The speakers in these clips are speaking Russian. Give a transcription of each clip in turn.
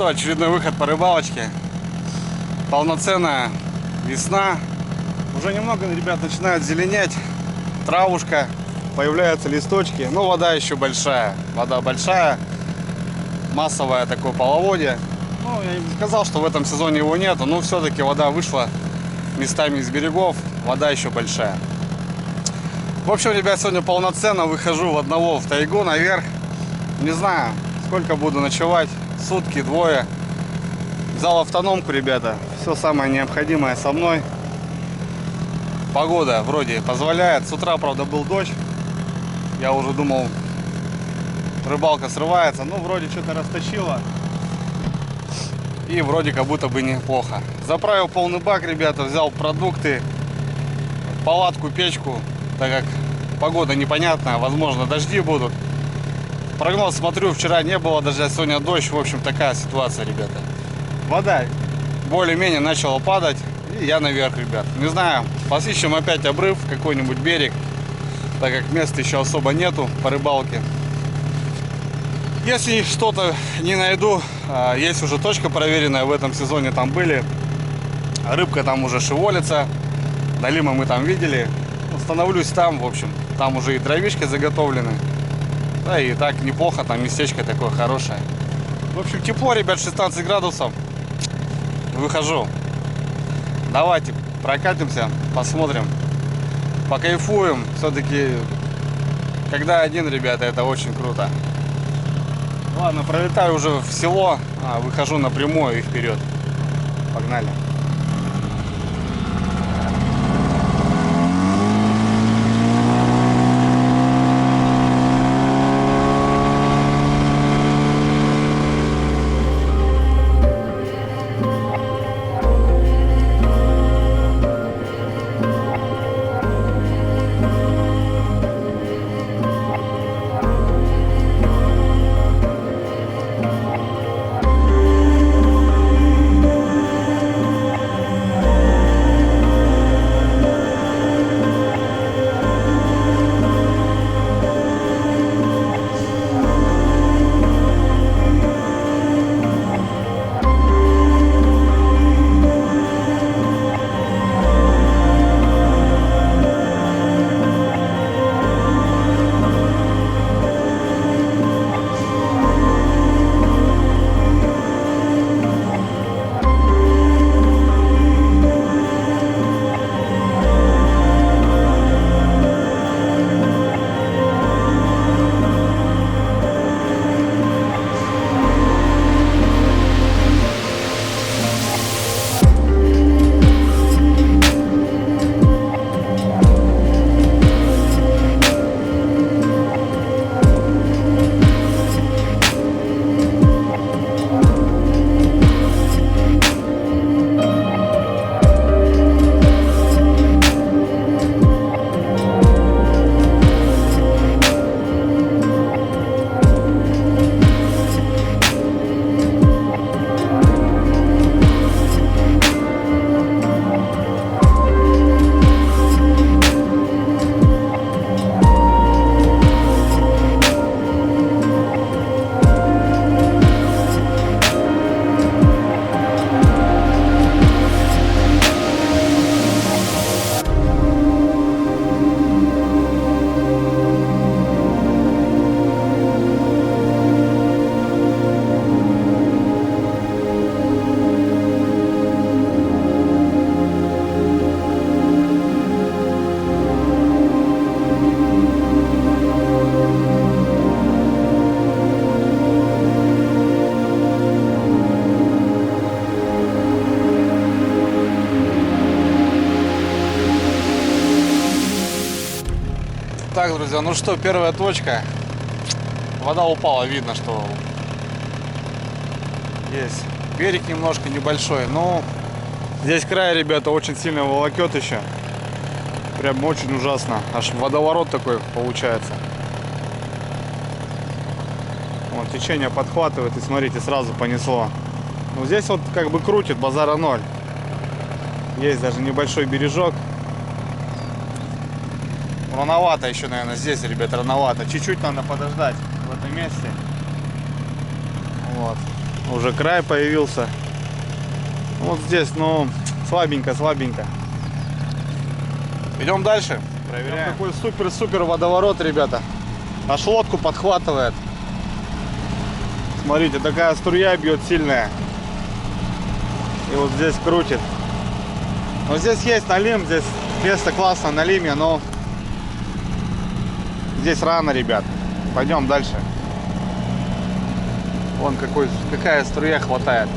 что, очередной выход по рыбалочке. Полноценная весна. Уже немного, ребят, начинает зеленеть. Травушка, появляются листочки. Но вода еще большая. Вода большая. Массовое такое половодье. Ну, я не сказал, что в этом сезоне его нету. Но все-таки вода вышла местами из берегов. Вода еще большая. В общем, ребят, сегодня полноценно выхожу в одного в тайгу наверх. Не знаю, сколько буду ночевать. Сутки, двое. Взял автономку, ребята. Все самое необходимое со мной. Погода вроде позволяет. С утра, правда, был дождь. Я уже думал, рыбалка срывается. Ну, вроде что-то растащило. И вроде как будто бы неплохо. Заправил полный бак, ребята. Взял продукты. Палатку, печку. Так как погода непонятная. Возможно, дожди будут. Прогноз смотрю, вчера не было дождя, сегодня дождь. В общем, такая ситуация, ребята. Вода более-менее начала падать. И я наверх, ребят. Не знаю, посыщем опять обрыв, какой-нибудь берег. Так как места еще особо нету по рыбалке. Если что-то не найду, есть уже точка проверенная в этом сезоне, там были. Рыбка там уже шеволится. Налима мы там видели. Становлюсь там, в общем. Там уже и дровишки заготовлены. Да и так неплохо, там местечко такое хорошее. В общем, тепло, ребят, 16 градусов. Выхожу. Давайте прокатимся, посмотрим, покайфуем. Все-таки, когда один, ребята, это очень круто. Ладно, пролетаю уже в село, выхожу напрямую и вперед. Погнали. Так, друзья, ну что, первая точка. Вода упала, видно, что есть берег немножко небольшой, но здесь край, ребята, очень сильно волокет еще. Прям очень ужасно. Аж водоворот такой получается. Вот, течение подхватывает и смотрите, сразу понесло. Ну, здесь вот как бы крутит, базара ноль. Есть даже небольшой бережок. Рановато еще, наверное, здесь, ребята, рановато. Чуть-чуть надо подождать в этом месте. Вот. Уже край появился. Вот здесь, ну, слабенько. Идем дальше. Проверяем. Такой супер водоворот, ребята. Аж лодку подхватывает. Смотрите, такая струя бьет сильная. И вот здесь крутит. Но здесь есть налим, здесь место классно на лиме, но здесь рано, ребят. Пойдем дальше. Вон какая струя хватает.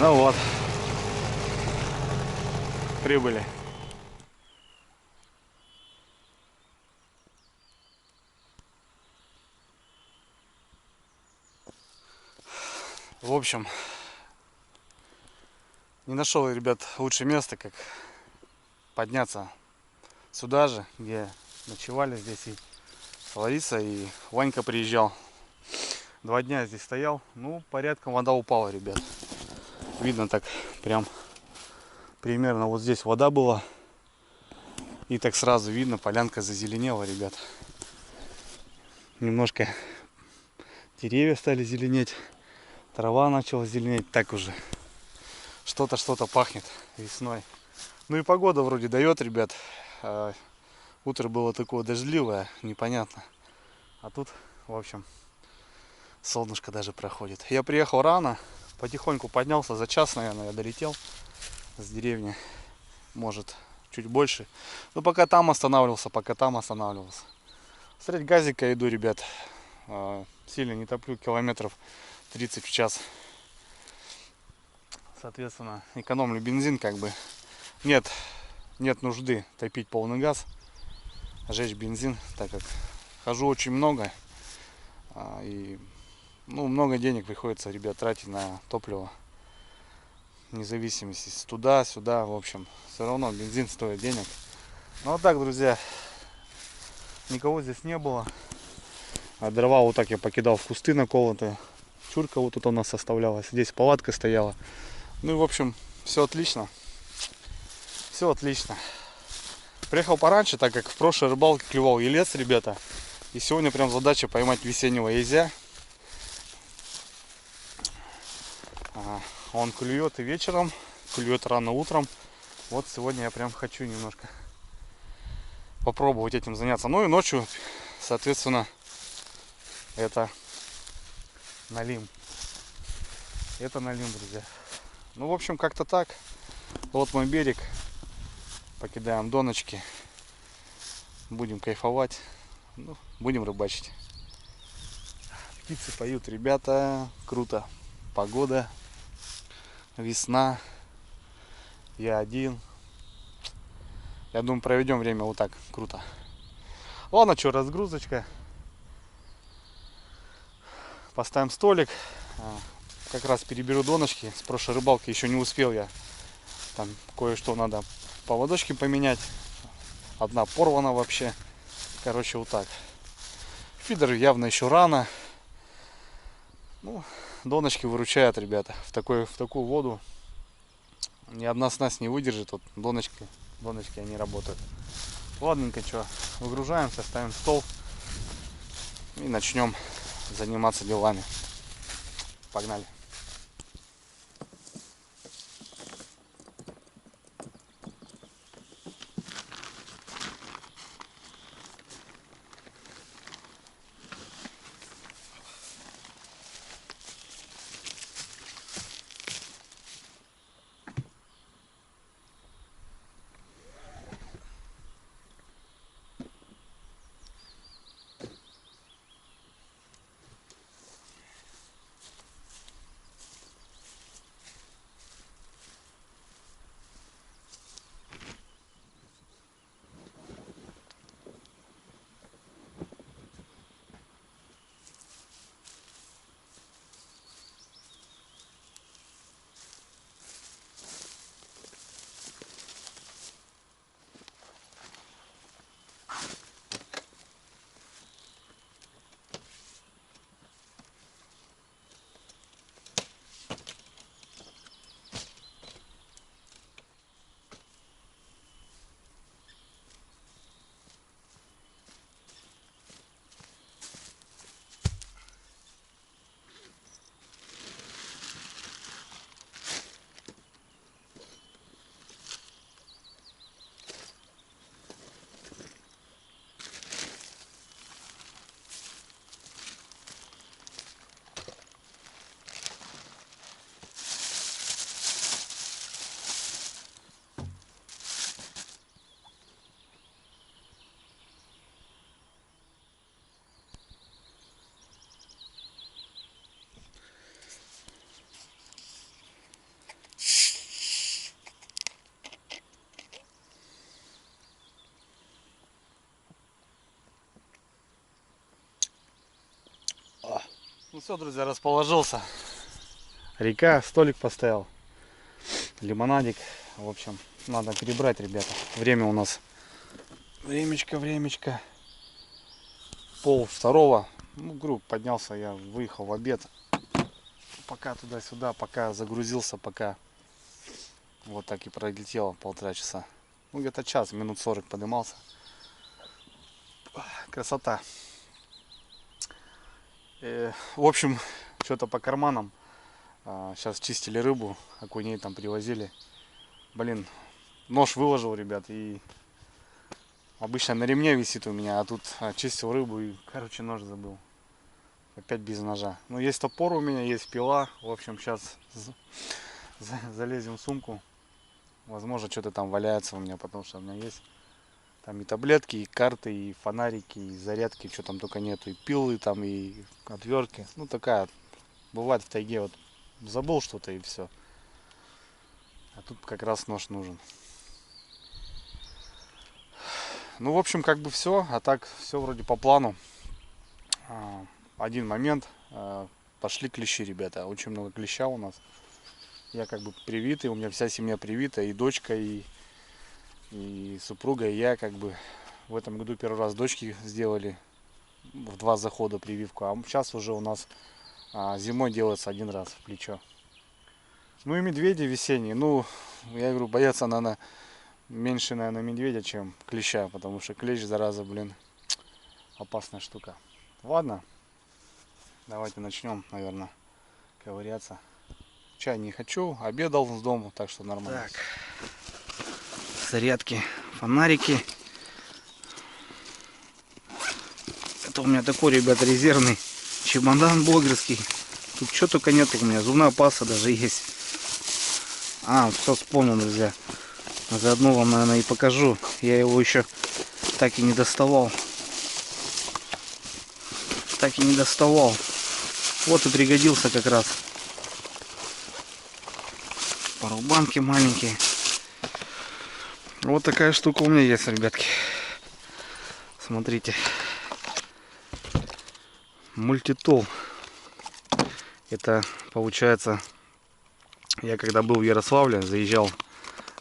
Ну вот, прибыли. В общем, не нашел, ребят, лучшее место, как подняться сюда же, где ночевали здесь и Лариса, и Ванька приезжал. 2 дня здесь стоял, ну, порядком вода упала, ребят. Видно так, прям примерно вот здесь вода была. И так сразу видно, полянка зазеленела, ребят. Немножко деревья стали зеленеть, трава начала зеленеть, так уже что-то пахнет весной. Ну и погода вроде дает, ребят. Утро было такое дождливое, непонятно. А тут, в общем, солнышко даже проходит. Я приехал рано, потихоньку поднялся, за час, наверное, я долетел с деревни. Может, чуть больше. Но пока там останавливался. Смотреть газика иду, ребят. Сильно не топлю, километров 30 в час. Соответственно, экономлю бензин, как бы. Нет нужды топить полный газ, жечь бензин, так как хожу очень много. И ну, много денег приходится, ребят, тратить на топливо. Вне зависимости туда-сюда, в общем, все равно бензин стоит денег. Ну вот так, друзья, никого здесь не было. А дрова вот так я покидал в кусты наколотые. Чурка вот тут у нас оставлялась. Здесь палатка стояла. Ну и в общем, все отлично. Все отлично. Приехал пораньше, так как в прошлой рыбалке клевал елец, ребята. И сегодня прям задача поймать весеннего езя. Он клюет и вечером, клюет рано утром. Вот сегодня я прям хочу немножко попробовать этим заняться. Ну и ночью, соответственно, это налим. Это налим, друзья. Ну, в общем, как-то так. Вот мой берег. Покидаем доночки. Будем кайфовать. Ну, будем рыбачить. Птицы поют, ребята. Круто. Погода. Весна. Я один. Я думаю, проведем время вот так. Круто. Ладно, что, разгрузочка. Поставим столик. Как раз переберу доночки. С прошлой рыбалки еще не успел я. Там кое-что надо поводочки поменять. Одна порвана вообще. Короче, вот так. Фидер явно еще рано. Ну, доночки выручают, ребята. В такую воду ни одна снасть не выдержит. Вот доночки они работают. Ладненько, что, выгружаемся, ставим стол и начнем заниматься делами. Погнали. Ну все, друзья, расположился. Река, столик поставил. Лимонадик. В общем, надо перебрать, ребята. Время у нас. Времечко. 1:30. Ну, грубо поднялся, я выехал в обед. Пока туда-сюда, пока загрузился, пока вот так и пролетело 1,5 часа. Ну, где-то час, минут 40 поднимался. Красота. В общем, что-то по карманам. Сейчас чистили рыбу, окуней там привозили. Блин, нож выложил, ребят, и обычно на ремне висит у меня, а тут чистил рыбу и, короче, нож забыл. Опять без ножа. Ну, есть топор у меня, есть пила. В общем, сейчас залезем в сумку. Возможно, что-то там валяется у меня, потому что у меня есть там и таблетки, и карты, и фонарики, и зарядки, что там только нету, и пилы там, и отвертки. Ну, такая, бывает в тайге, вот забыл что-то и все. А тут как раз нож нужен. Ну, в общем, как бы все, а так все вроде по плану. Один момент, пошли клещи, ребята, очень много клеща у нас. Я как бы привитый, у меня вся семья привита, и дочка, и супруга, и я как бы в этом году первый раз дочки сделали в 2 захода прививку, а сейчас уже у нас зимой делается 1 раз в плечо. Ну и медведи весенние, ну, я говорю, бояться надо меньше, наверное, медведя, чем клеща, потому что клещ, зараза, блин, опасная штука. Ладно, давайте начнем, наверное, ковыряться. Чай не хочу, обедал с дома, так что нормально. Так, зарядки, фонарики. Это у меня такой, ребята, резервный чемодан блогерский. Тут что только нет у меня, зубная паста даже есть. Все вспомнил, друзья. Заодно вам, наверное, и покажу. Я его еще так и не доставал. Вот и пригодился как раз. Пару-банки маленькие. Вот такая штука у меня есть, ребятки. Смотрите. Мультитул. Это получается, я когда был в Ярославле, заезжал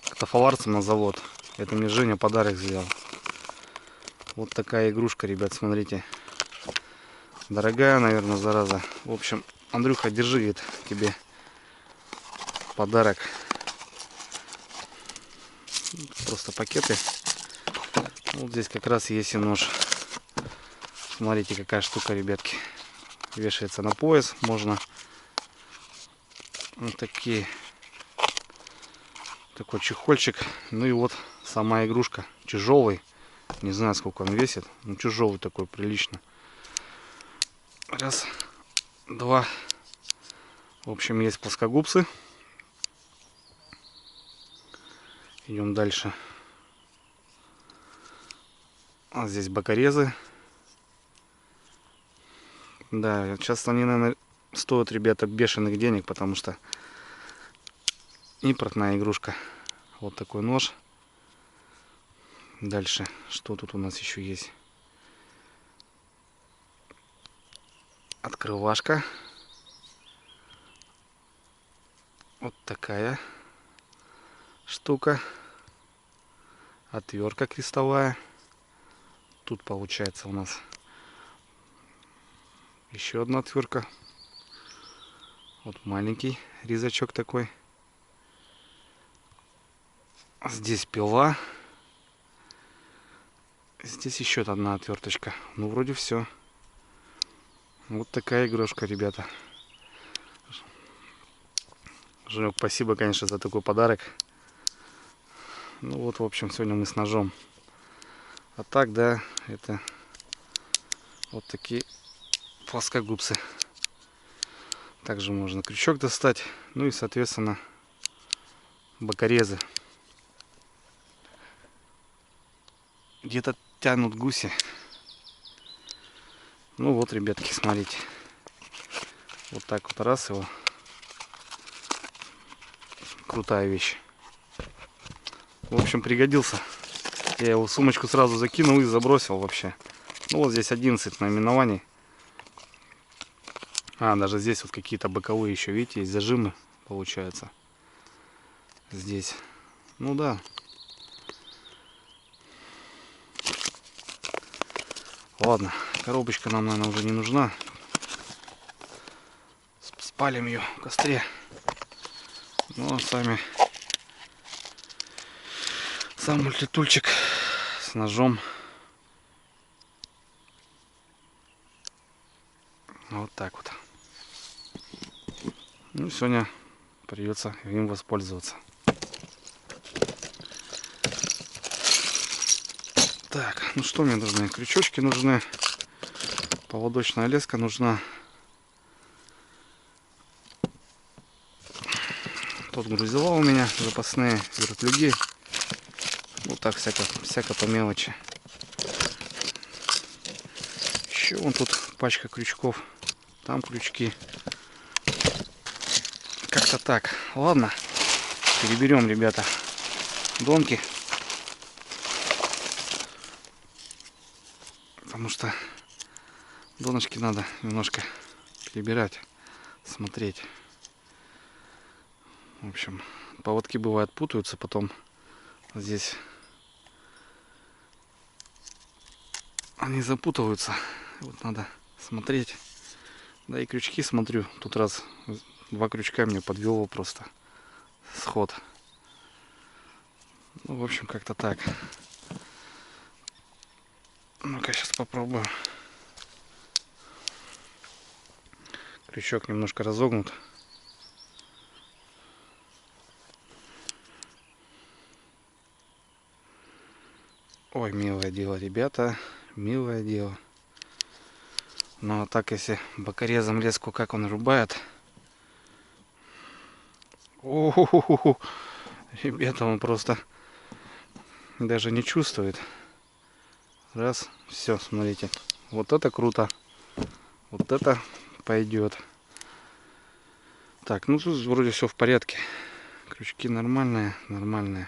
к тафоварцам на завод. Это мне Женя подарок сделал. Вот такая игрушка, ребят, смотрите. Дорогая, наверное, зараза. В общем, Андрюха, держи, говорит, тебе подарок. Просто пакеты. Вот здесь как раз есть и нож. Смотрите, какая штука, ребятки. Вешается на пояс. Можно вот такие. Такой чехольчик. Ну и вот сама игрушка. Тяжелый. Не знаю, сколько он весит. Ну, тяжелый такой, прилично. Раз, два. В общем, есть плоскогубцы. Идем дальше. А здесь бокорезы. Да, сейчас они, наверное, стоят, ребята, бешеных денег, потому что импортная игрушка. Вот такой нож. Дальше, что тут у нас еще есть? Открывашка. Вот такая штука. Отвертка крестовая. Тут получается у нас еще одна отвертка. Вот маленький резачок такой. Здесь пила. Здесь еще одна отверточка. Ну, вроде все. Вот такая игрушка, ребята. Женек, спасибо, конечно, за такой подарок. Ну вот, в общем, сегодня мы с ножом. А так, да, это вот такие плоскогубцы. Также можно крючок достать. Ну и, соответственно, бокорезы. Где-то тянут гуси. Ну вот, ребятки, смотрите. Вот так вот раз его. Крутая вещь. В общем, пригодился. Я его в сумочку сразу закинул и забросил вообще. Ну вот здесь 11 наименований. Даже здесь вот какие-то боковые еще, видите, есть зажимы, получается. Здесь. Ну да. Ладно, коробочка нам, наверное, уже не нужна. Спалим ее в костре. Ну а сам мультитульчик с ножом. Вот так вот. Ну, сегодня придется им воспользоваться. Так, ну что мне нужны? Крючочки нужны. Поводочная леска нужна. Тут грузила у меня запасные вертлюги. Ну так, всяко по мелочи. Еще вон тут пачка крючков. Там крючки. Как-то так. Ладно. Переберем, ребята, донки. Потому что донышки надо немножко перебирать, смотреть. В общем, поводки бывают путаются, потом здесь они запутываются. Вот надо смотреть. Да и крючки смотрю. Тут раз 2 крючка мне подвело просто сход. Ну, в общем, как-то так. Ну-ка, сейчас попробую. Крючок немножко разогнут. Ой, милое дело, ребята. Милое дело. Ну а так, если бокорезом леску, как он рубает. О-хо-хо-хо. Ребята, он просто даже не чувствует. Раз, все, смотрите. Вот это круто. Вот это пойдет. Так, ну тут вроде все в порядке. Крючки нормальные, нормальные.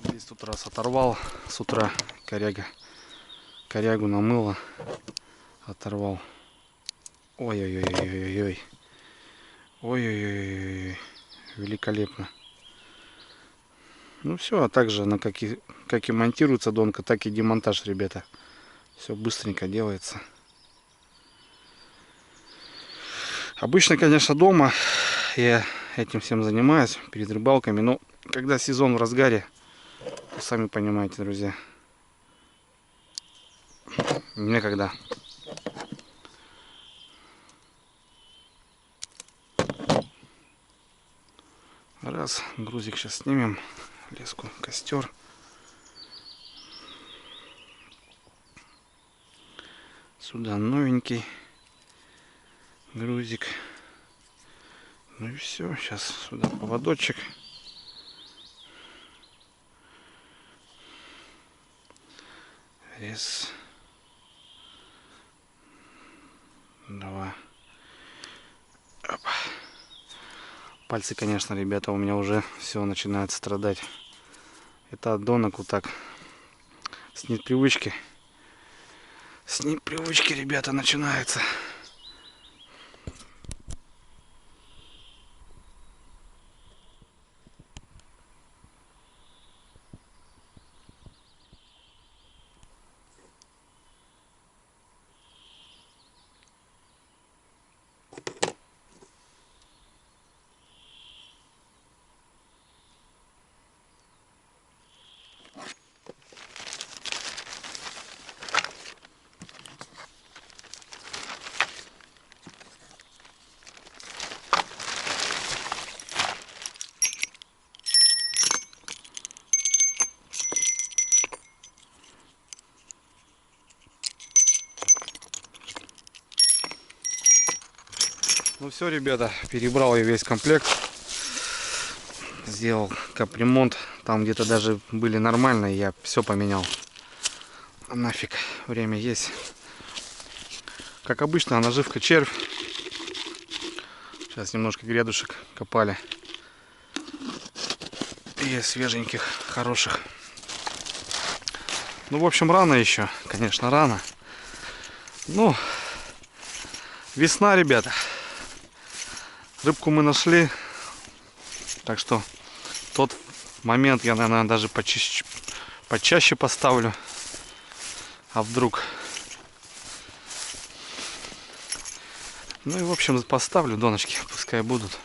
Здесь тут раз оторвал с утра корягу намыло. Оторвал. Ой-ой-ой-ой-ой-ой. Ой-ой-ой-ой. Великолепно. Ну все, а также она как и монтируется донка, так и демонтаж, ребята. Все быстренько делается. Обычно, конечно, дома я этим всем занимаюсь перед рыбалками, но когда сезон в разгаре, то сами понимаете, друзья, некогда. Раз, грузик сейчас снимем, леску, костер. Сюда новенький грузик. Ну и все, сейчас сюда поводочек. Раз. 2. Опа. Пальцы, конечно, ребята, у меня уже все начинает страдать. Это от донок вот так. С непривычки. С непривычки, ребята, начинается. Ну все, ребята, перебрал я весь комплект. Сделал капремонт. Там где-то даже были нормальные, я все поменял. А нафиг, время есть. Как обычно, наживка червь. Сейчас немножко грядушек копали. И свеженьких, хороших. Ну, в общем, рано еще. Конечно, рано. Ну, весна, ребята. Рыбку мы нашли. Так что тот момент я, наверное, даже почаще поставлю. А вдруг? Ну и в общем поставлю донышки, пускай будут.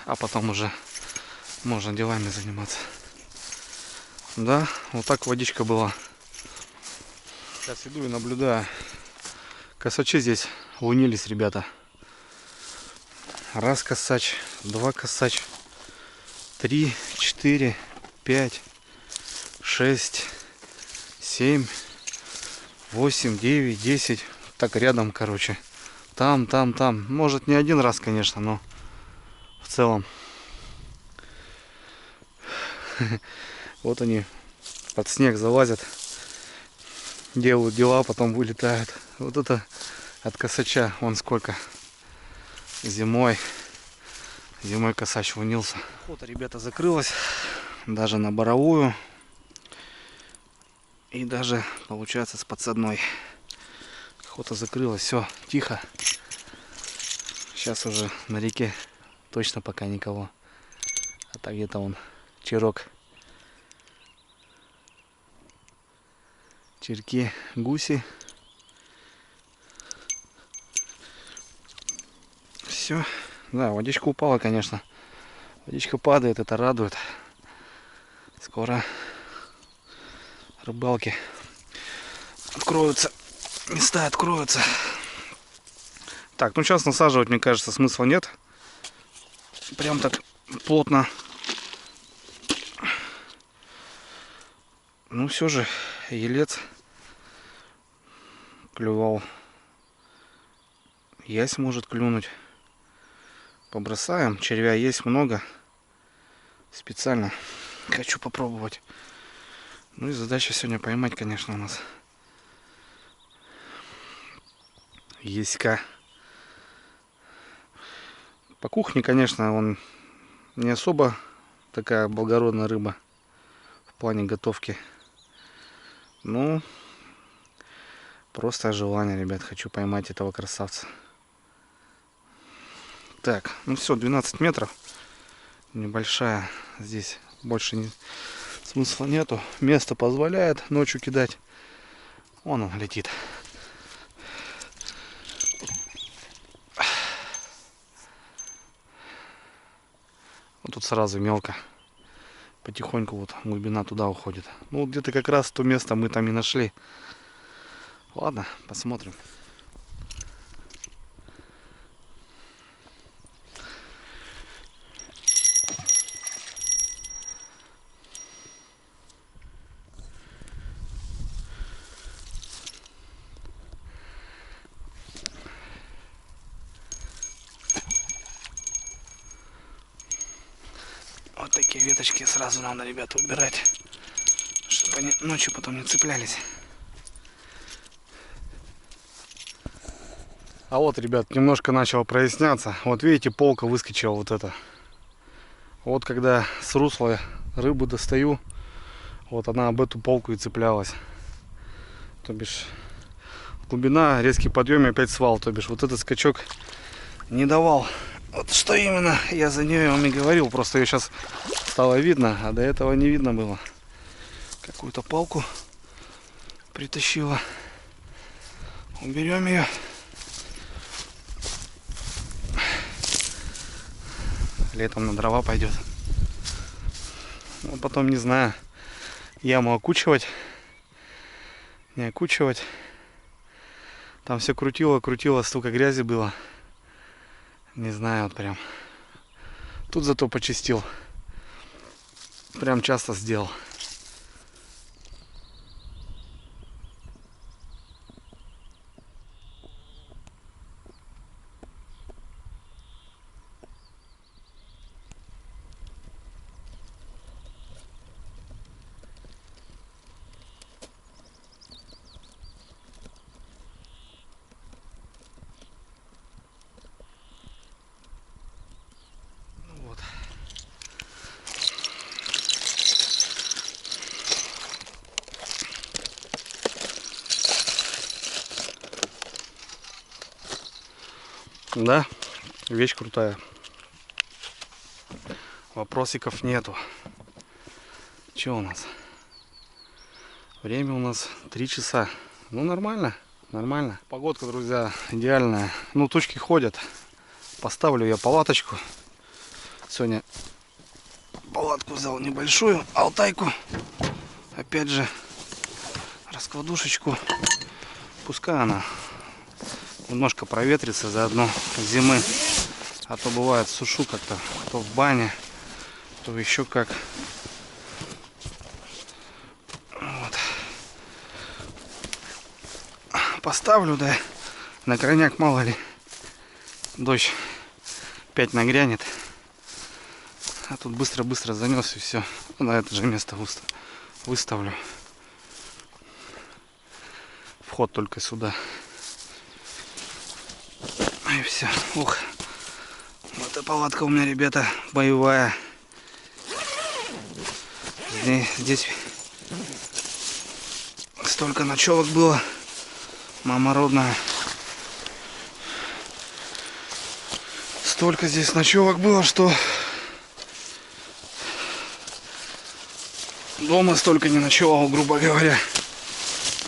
А потом уже можно делами заниматься. Да, вот так водичка была. Сейчас иду и наблюдаю. Косачи здесь лунились, ребята. Раз косач, два косач, 3, 4, 5, 6, 7, 8, 9, 10. Так рядом, короче. Там. Может не один раз, конечно, но в целом. Вот они под снег залазят. Делают дела, потом вылетают. Вот это от косача. Вон сколько. Зимой косач вунился. Охота, ребята, закрылась. Даже на боровую. И даже, получается, с подсадной. Охота закрылась. Все, тихо. Сейчас уже на реке точно пока никого. А так где-то вон черок. Черки, гуси. Все. Да, водичка упала, конечно. Водичка падает, это радует. Скоро рыбалки откроются. Места откроются. Так, ну сейчас насаживать, мне кажется, смысла нет. Прям так плотно. Ну все же, елец клювал. Ясь может клюнуть. Побросаем. Червя есть много. Специально хочу попробовать. Ну и задача сегодня поймать, конечно, у нас яська. По кухне, конечно, он не особо такая благородная рыба в плане готовки. Ну, просто желание, ребят, хочу поймать этого красавца. Так, ну все, 12 метров. Небольшая. Здесь больше смысла нету. Место позволяет ночью кидать. Вон он летит. Вот тут сразу мелко. Потихоньку вот глубина туда уходит. Ну вот где-то как раз то место мы там и нашли. Ладно, посмотрим. Вот такие веточки сразу надо, ребята, убирать, чтобы они ночью потом не цеплялись. А вот, ребят, немножко начало проясняться. Вот видите, полка выскочила вот эта. Вот когда с русла рыбу достаю, вот она об эту полку и цеплялась. То бишь глубина, резкий подъем и опять свал. То бишь вот этот скачок не давал. Вот что именно я за нее вам и говорил. Просто ее сейчас стало видно, а до этого не видно было. Какую-то палку притащила. Уберем ее. Летом на дрова пойдет. Ну, потом не знаю, яму окучивать, не окучивать. Там все крутило, столько грязи было. Не знаю, вот прям. Тут зато почистил. Прям часто сделал. Да, Вещь крутая. Вопросиков нету. Что у нас? Время у нас 3 часа. Ну, нормально. Нормально. Погодка, друзья, идеальная. Ну, тучки ходят. Поставлю я палаточку. Сегодня палатку взял небольшую. Алтайку. Опять же, раскладушечку. Пускай она немножко проветрится заодно зимы. А то бывает сушу как-то. То в бане, то еще как. Вот. Поставлю, да. На крайняк, мало ли. Дождь опять нагрянет. А тут быстро-быстро занес и все. На это же место выставлю. Вход только сюда. И все. Ух. Вот эта палатка у меня, ребята, боевая. Здесь столько ночевок было. Мама родная. Столько здесь ночевок было, что дома столько не ночевал, грубо говоря.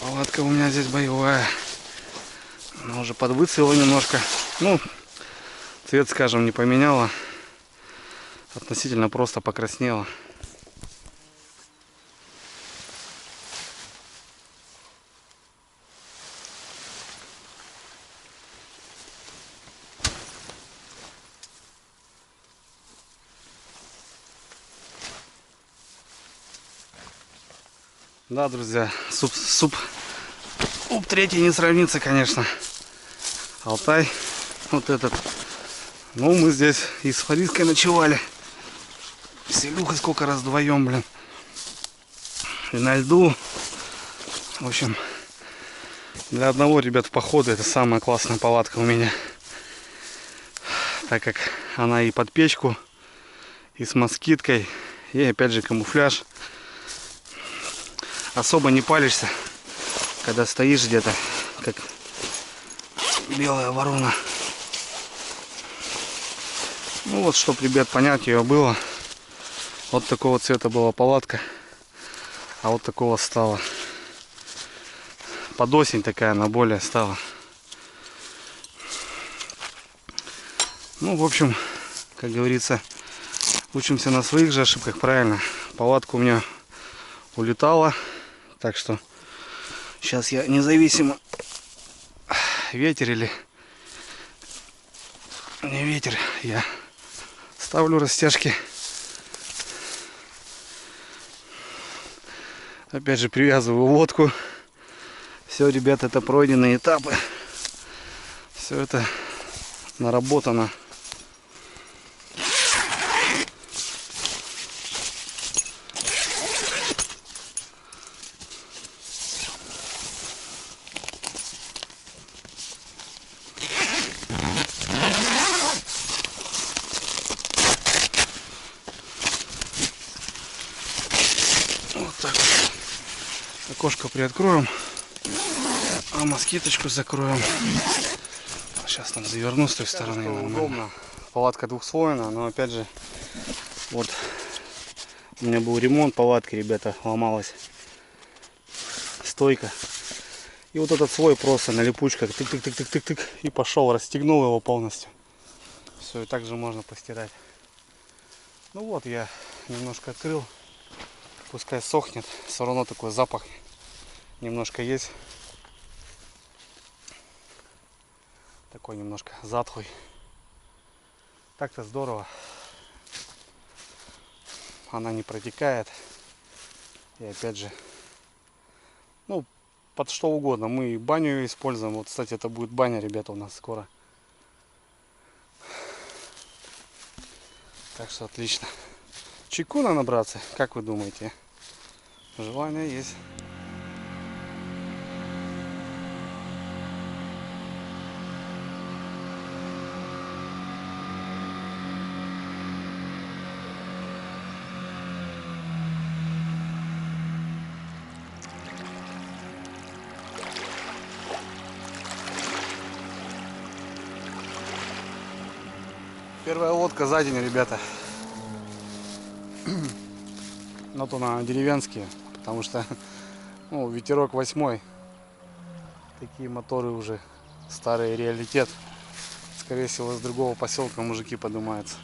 Палатка у меня здесь боевая. Она уже подвыцвела немножко. Ну, цвет, скажем, не поменяла. Относительно просто покраснела. Да, друзья, суп третий не сравнится, конечно. Алтай, вот этот. Ну, мы здесь и с Фариской ночевали. С Илюхой сколько раз вдвоем, блин. И на льду. В общем, для одного, ребят, похода это самая классная палатка у меня. Так как она и под печку, и с москиткой, и опять же камуфляж. Особо не палишься, когда стоишь где-то, как белая ворона. Ну вот, чтобы, ребят, понять ее было. Вот такого цвета была палатка, а вот такого стала. Под осень такая она более стала. Ну, в общем, как говорится, учимся на своих же ошибках, правильно. Палатка у меня улетала. Так что сейчас я независимо, ветер или не ветер, я ставлю растяжки. Опять же привязываю лодку. Все, ребят, это пройденные этапы. Все это наработано. Вот так вот. Окошко приоткроем, а москиточку закроем. Сейчас там заверну с той стороны. Удобно. Палатка двухслойная, но опять же, вот у меня был ремонт палатки, ребята, ломалась стойка. И вот этот слой просто на липучках тык-тык-тык-тык-тык и пошел, расстегнул его полностью. Все, и также можно постирать. Ну вот, я немножко открыл. Пускай сохнет. Все равно такой запах немножко есть. Такой немножко затхлый. Так-то здорово. Она не протекает. И опять же, ну, под что угодно. Мы и баню используем. Вот, кстати, это будет баня, ребята, у нас скоро. Так что отлично. Чайку надо набраться, как вы думаете? Желание есть. Первая лодка за день, ребята. Вот она деревенские, потому что ну, ветерок 8. Такие моторы уже старый реалитет. Скорее всего, с другого поселка мужики поднимаются.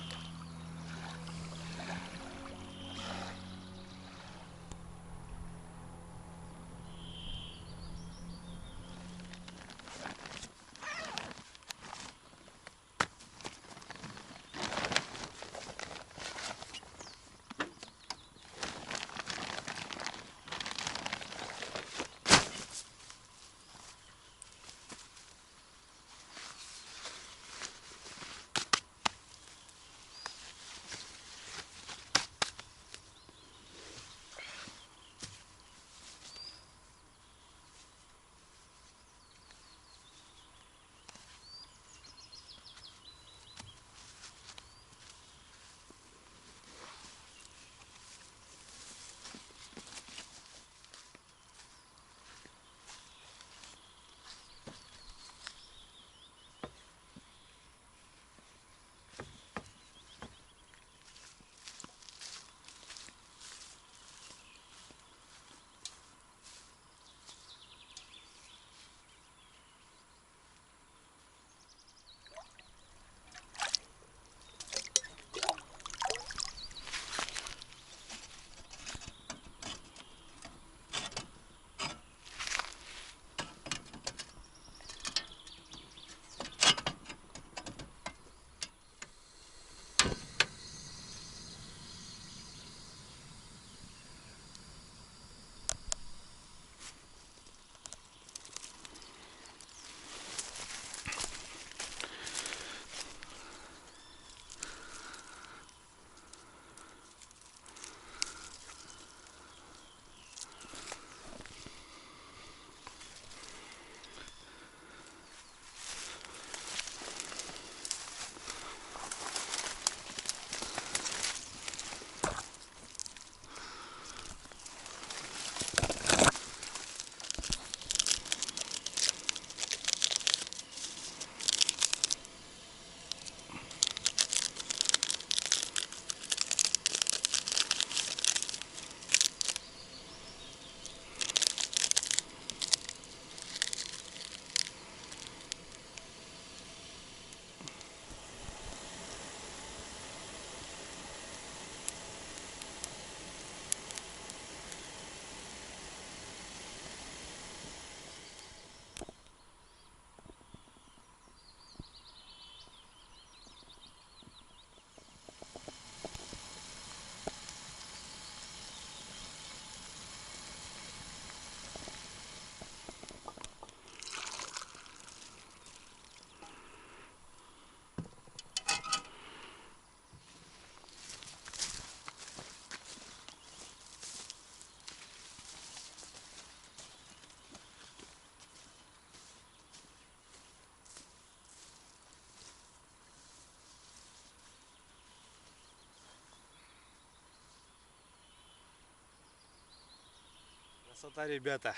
Красота, ребята.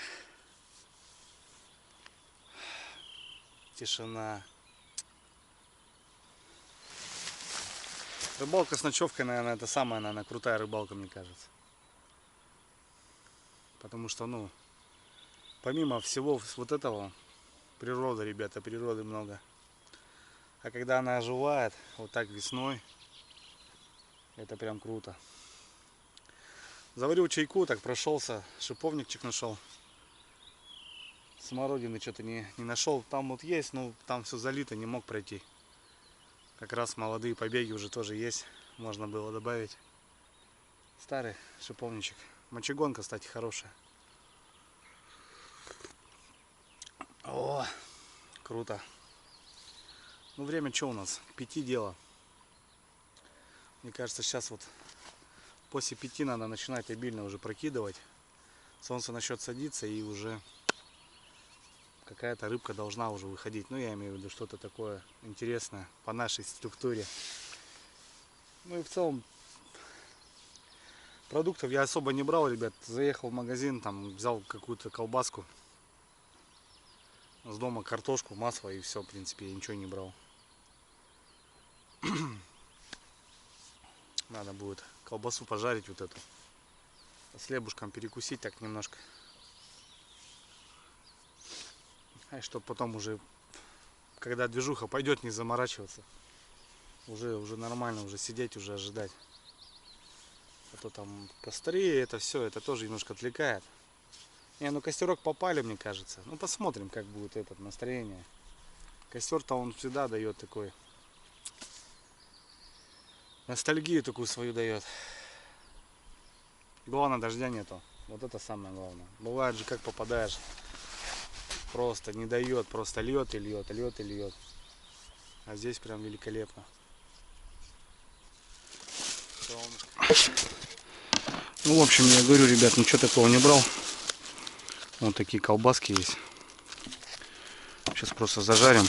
Тишина. Рыбалка с ночевкой, наверное, это самая, наверное, крутая рыбалка, мне кажется. Потому что, ну, помимо всего вот этого, природа, ребята, природы много. А когда она оживает, вот так весной, это прям круто. Заварил чайку, так прошелся, шиповничек нашел. Смородины что-то не нашел. Там вот есть, но там все залито, не мог пройти. Как раз молодые побеги уже тоже есть. Можно было добавить. Старый шиповничек. Мочегонка, кстати, хорошая. О, круто. Ну, время что у нас? К 5 дело. Мне кажется, сейчас вот после 5 надо начинать обильно уже прокидывать. Солнце начнет садиться и уже какая-то рыбка должна уже выходить. Ну, я имею в виду что-то такое интересное по нашей структуре. Ну и в целом продуктов я особо не брал, ребят. Заехал в магазин, там взял какую-то колбаску. С дома картошку, масло и все, в принципе, я ничего не брал. Надо будет колбасу пожарить вот эту. С хлебушком перекусить так немножко. И чтобы потом уже, когда движуха пойдет, не заморачиваться. Уже нормально, уже сидеть, уже ожидать. А то там костры, это все, это тоже немножко отвлекает. Не, ну костерок попали, мне кажется. Ну посмотрим, как будет это настроение. Костер-то он всегда дает такой ностальгию такую свою дает. Главное, дождя нету. Вот это самое главное. Бывает же, как попадаешь, просто не дает, просто льет и льет, льет и льет. А здесь прям великолепно. Ну, в общем, я говорю, ребят, ничего такого не брал. Вот такие колбаски есть. Сейчас просто зажарим.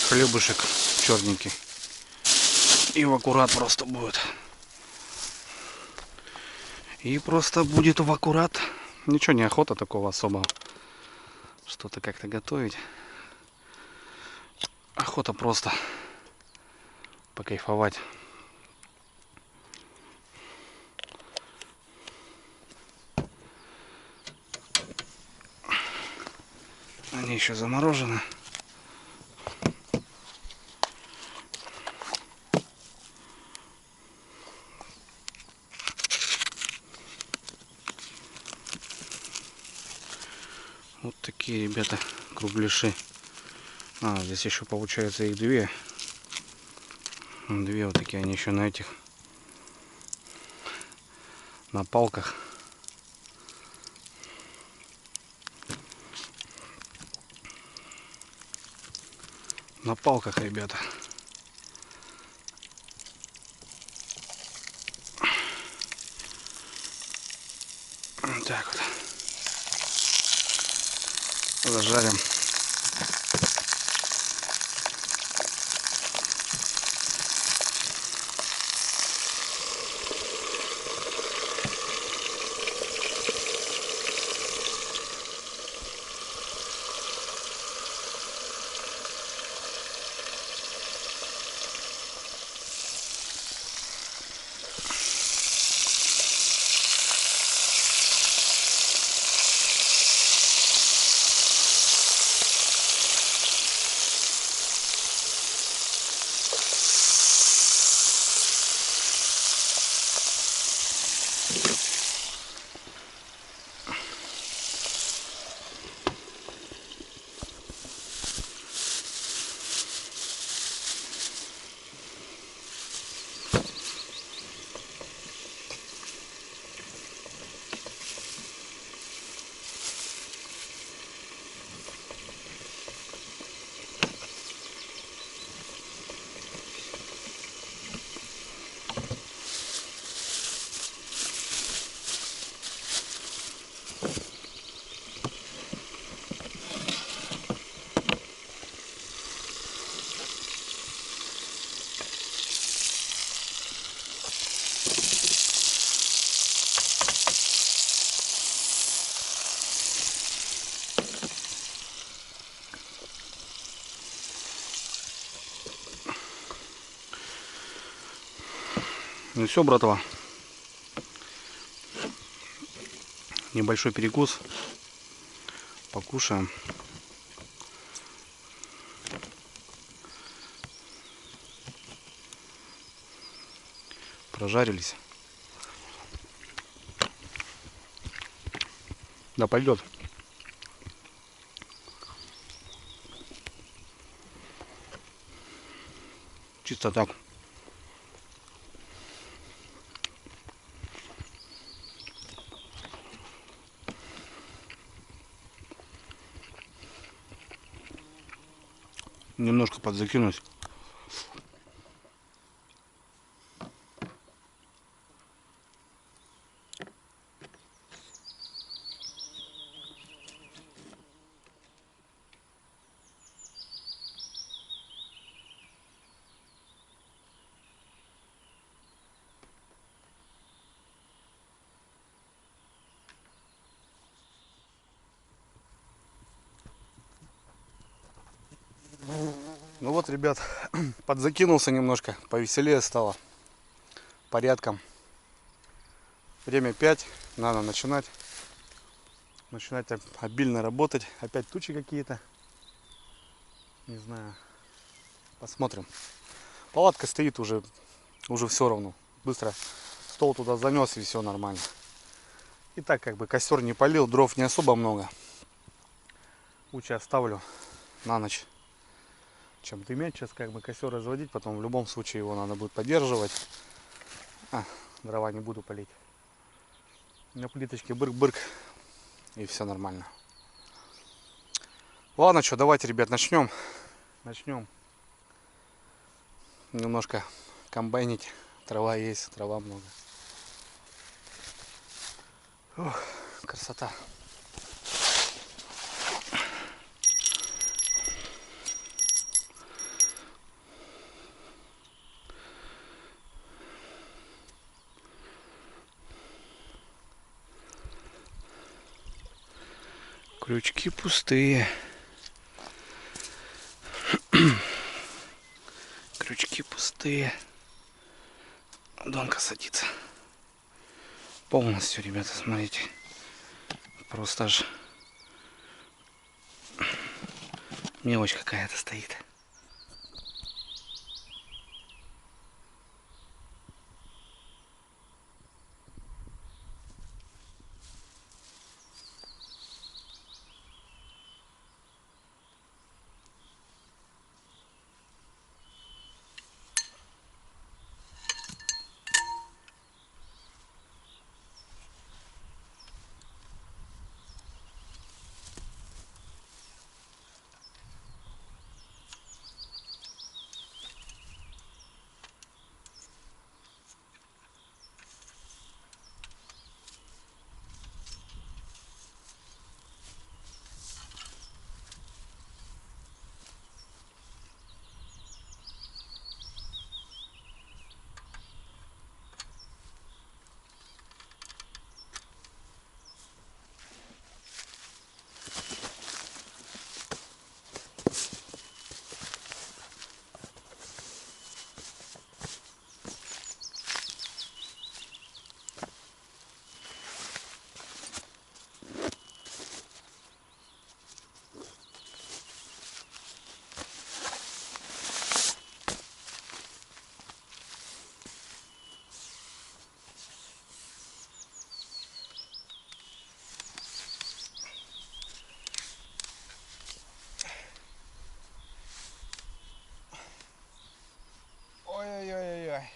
Хлебушек черненький. И в аккурат просто будет. И просто будет в аккурат. Ничего, не охота такого особого. Что-то как-то готовить. Охота просто покайфовать. Они еще заморожены. Вот такие, ребята, кругляши. А, здесь еще получается их две. Две вот такие, они еще на этих, на палках. На палках, ребята. Вот так вот. Зажарим. Ну все, братва. Небольшой перекус. Покушаем. Прожарились. Да, пойдет. Чисто так. Немножко подзакинуть. Ну вот, ребят, подзакинулся немножко, повеселее стало, порядком. Время 5, надо начинать обильно работать. Опять тучи какие-то, не знаю, посмотрим. Палатка стоит уже все равно, быстро стол туда занес и все нормально. И так как бы костер не полил, дров не особо много. Лучше оставлю на ночь, чем дымять. Сейчас как бы костер разводить, потом в любом случае его надо будет поддерживать. Дрова не буду полить. На плиточке бырк-бырк и все нормально. Ладно, что, давайте, ребят, начнем немножко комбайнить. Трава есть, трава много. Ох, красота. Крючки пустые. Крючки пустые. Донка садится. Полностью, ребята, смотрите. Просто аж мелочь какая-то стоит. Ой-ой-ой-ой.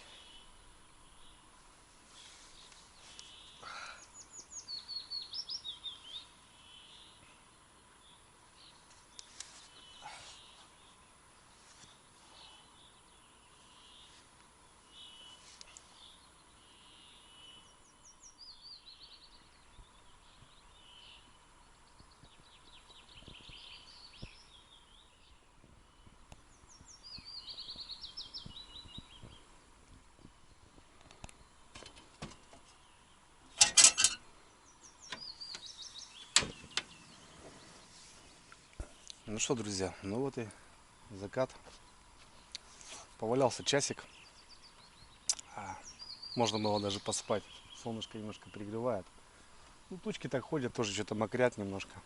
Ну что, друзья, ну вот и закат. Повалялся часик. Можно было даже поспать. Солнышко немножко пригревает. Ну, тучки так ходят, тоже что-то мокрят немножко.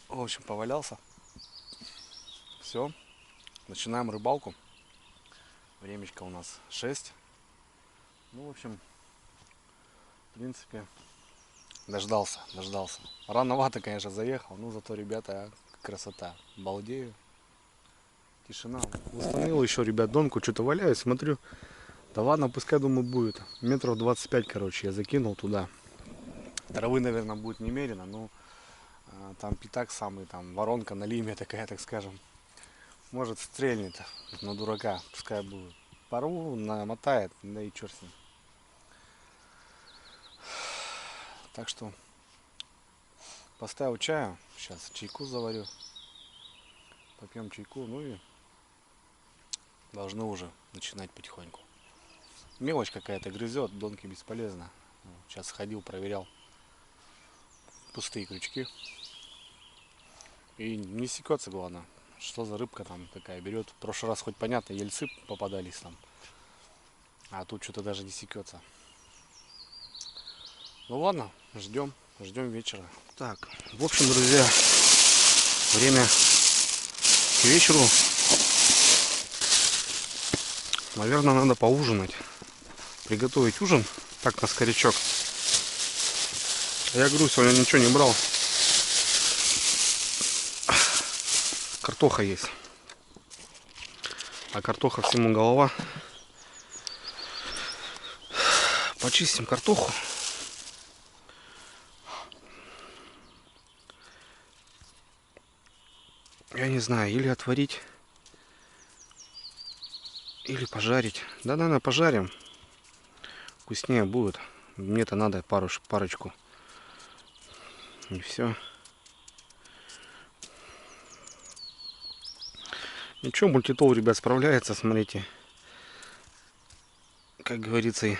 В общем, повалялся. Все, начинаем рыбалку. Времечко у нас 6. Ну, в общем, в принципе, дождался. Рановато, конечно, заехал, но зато, ребята, красота. Балдею. Тишина. Установил еще, ребят, донку, что-то валяюсь, смотрю. Да ладно, пускай, думаю, будет. Метров 25, короче, я закинул туда. Травы, наверное, будет немерено, но там пятак самый, там воронка на лиме такая, так скажем. Может, стрельнет на дурака, пускай будет. Порву, намотает, да и черт с ним. Так что поставил чаю, сейчас чайку заварю. Попьем чайку, ну и должны уже начинать потихоньку. Мелочь какая-то грызет, донки бесполезно. Сейчас ходил, проверял. Пустые крючки. И не секется, главное, что за рыбка там такая берет. В прошлый раз хоть понятно, ельцы попадались там. А тут что-то даже не секется. Ну ладно, ждем вечера. Так, в общем, друзья, время к вечеру. Наверное, надо поужинать. Приготовить ужин. Так, на скорячок. Я говорю, сегодня ничего не брал. Картоха есть. А картоха всему голова. Почистим картоху. Я не знаю, или отварить, или пожарить. Да, наверное, пожарим. Вкуснее будет. Мне-то надо парочку. И все. Ничего, мультитол, ребят, справляется, смотрите. Как говорится, и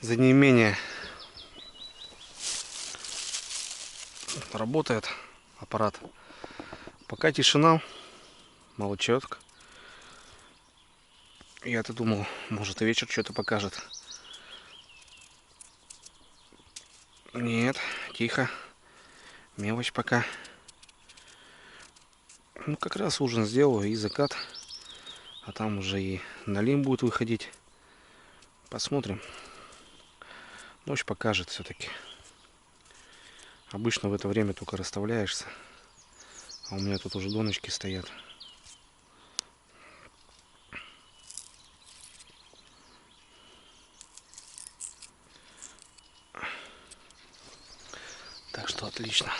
за неимение работает аппарат. Пока тишина, молчок. Я-то думал, может и вечер что-то покажет. Нет, тихо. Мелочь пока. Ну, как раз ужин сделаю и закат. А там уже и налим будет выходить. Посмотрим. Ночь покажет все-таки. Обычно в это время только расставляешься. А у меня тут уже доночки стоят. Так что отлично.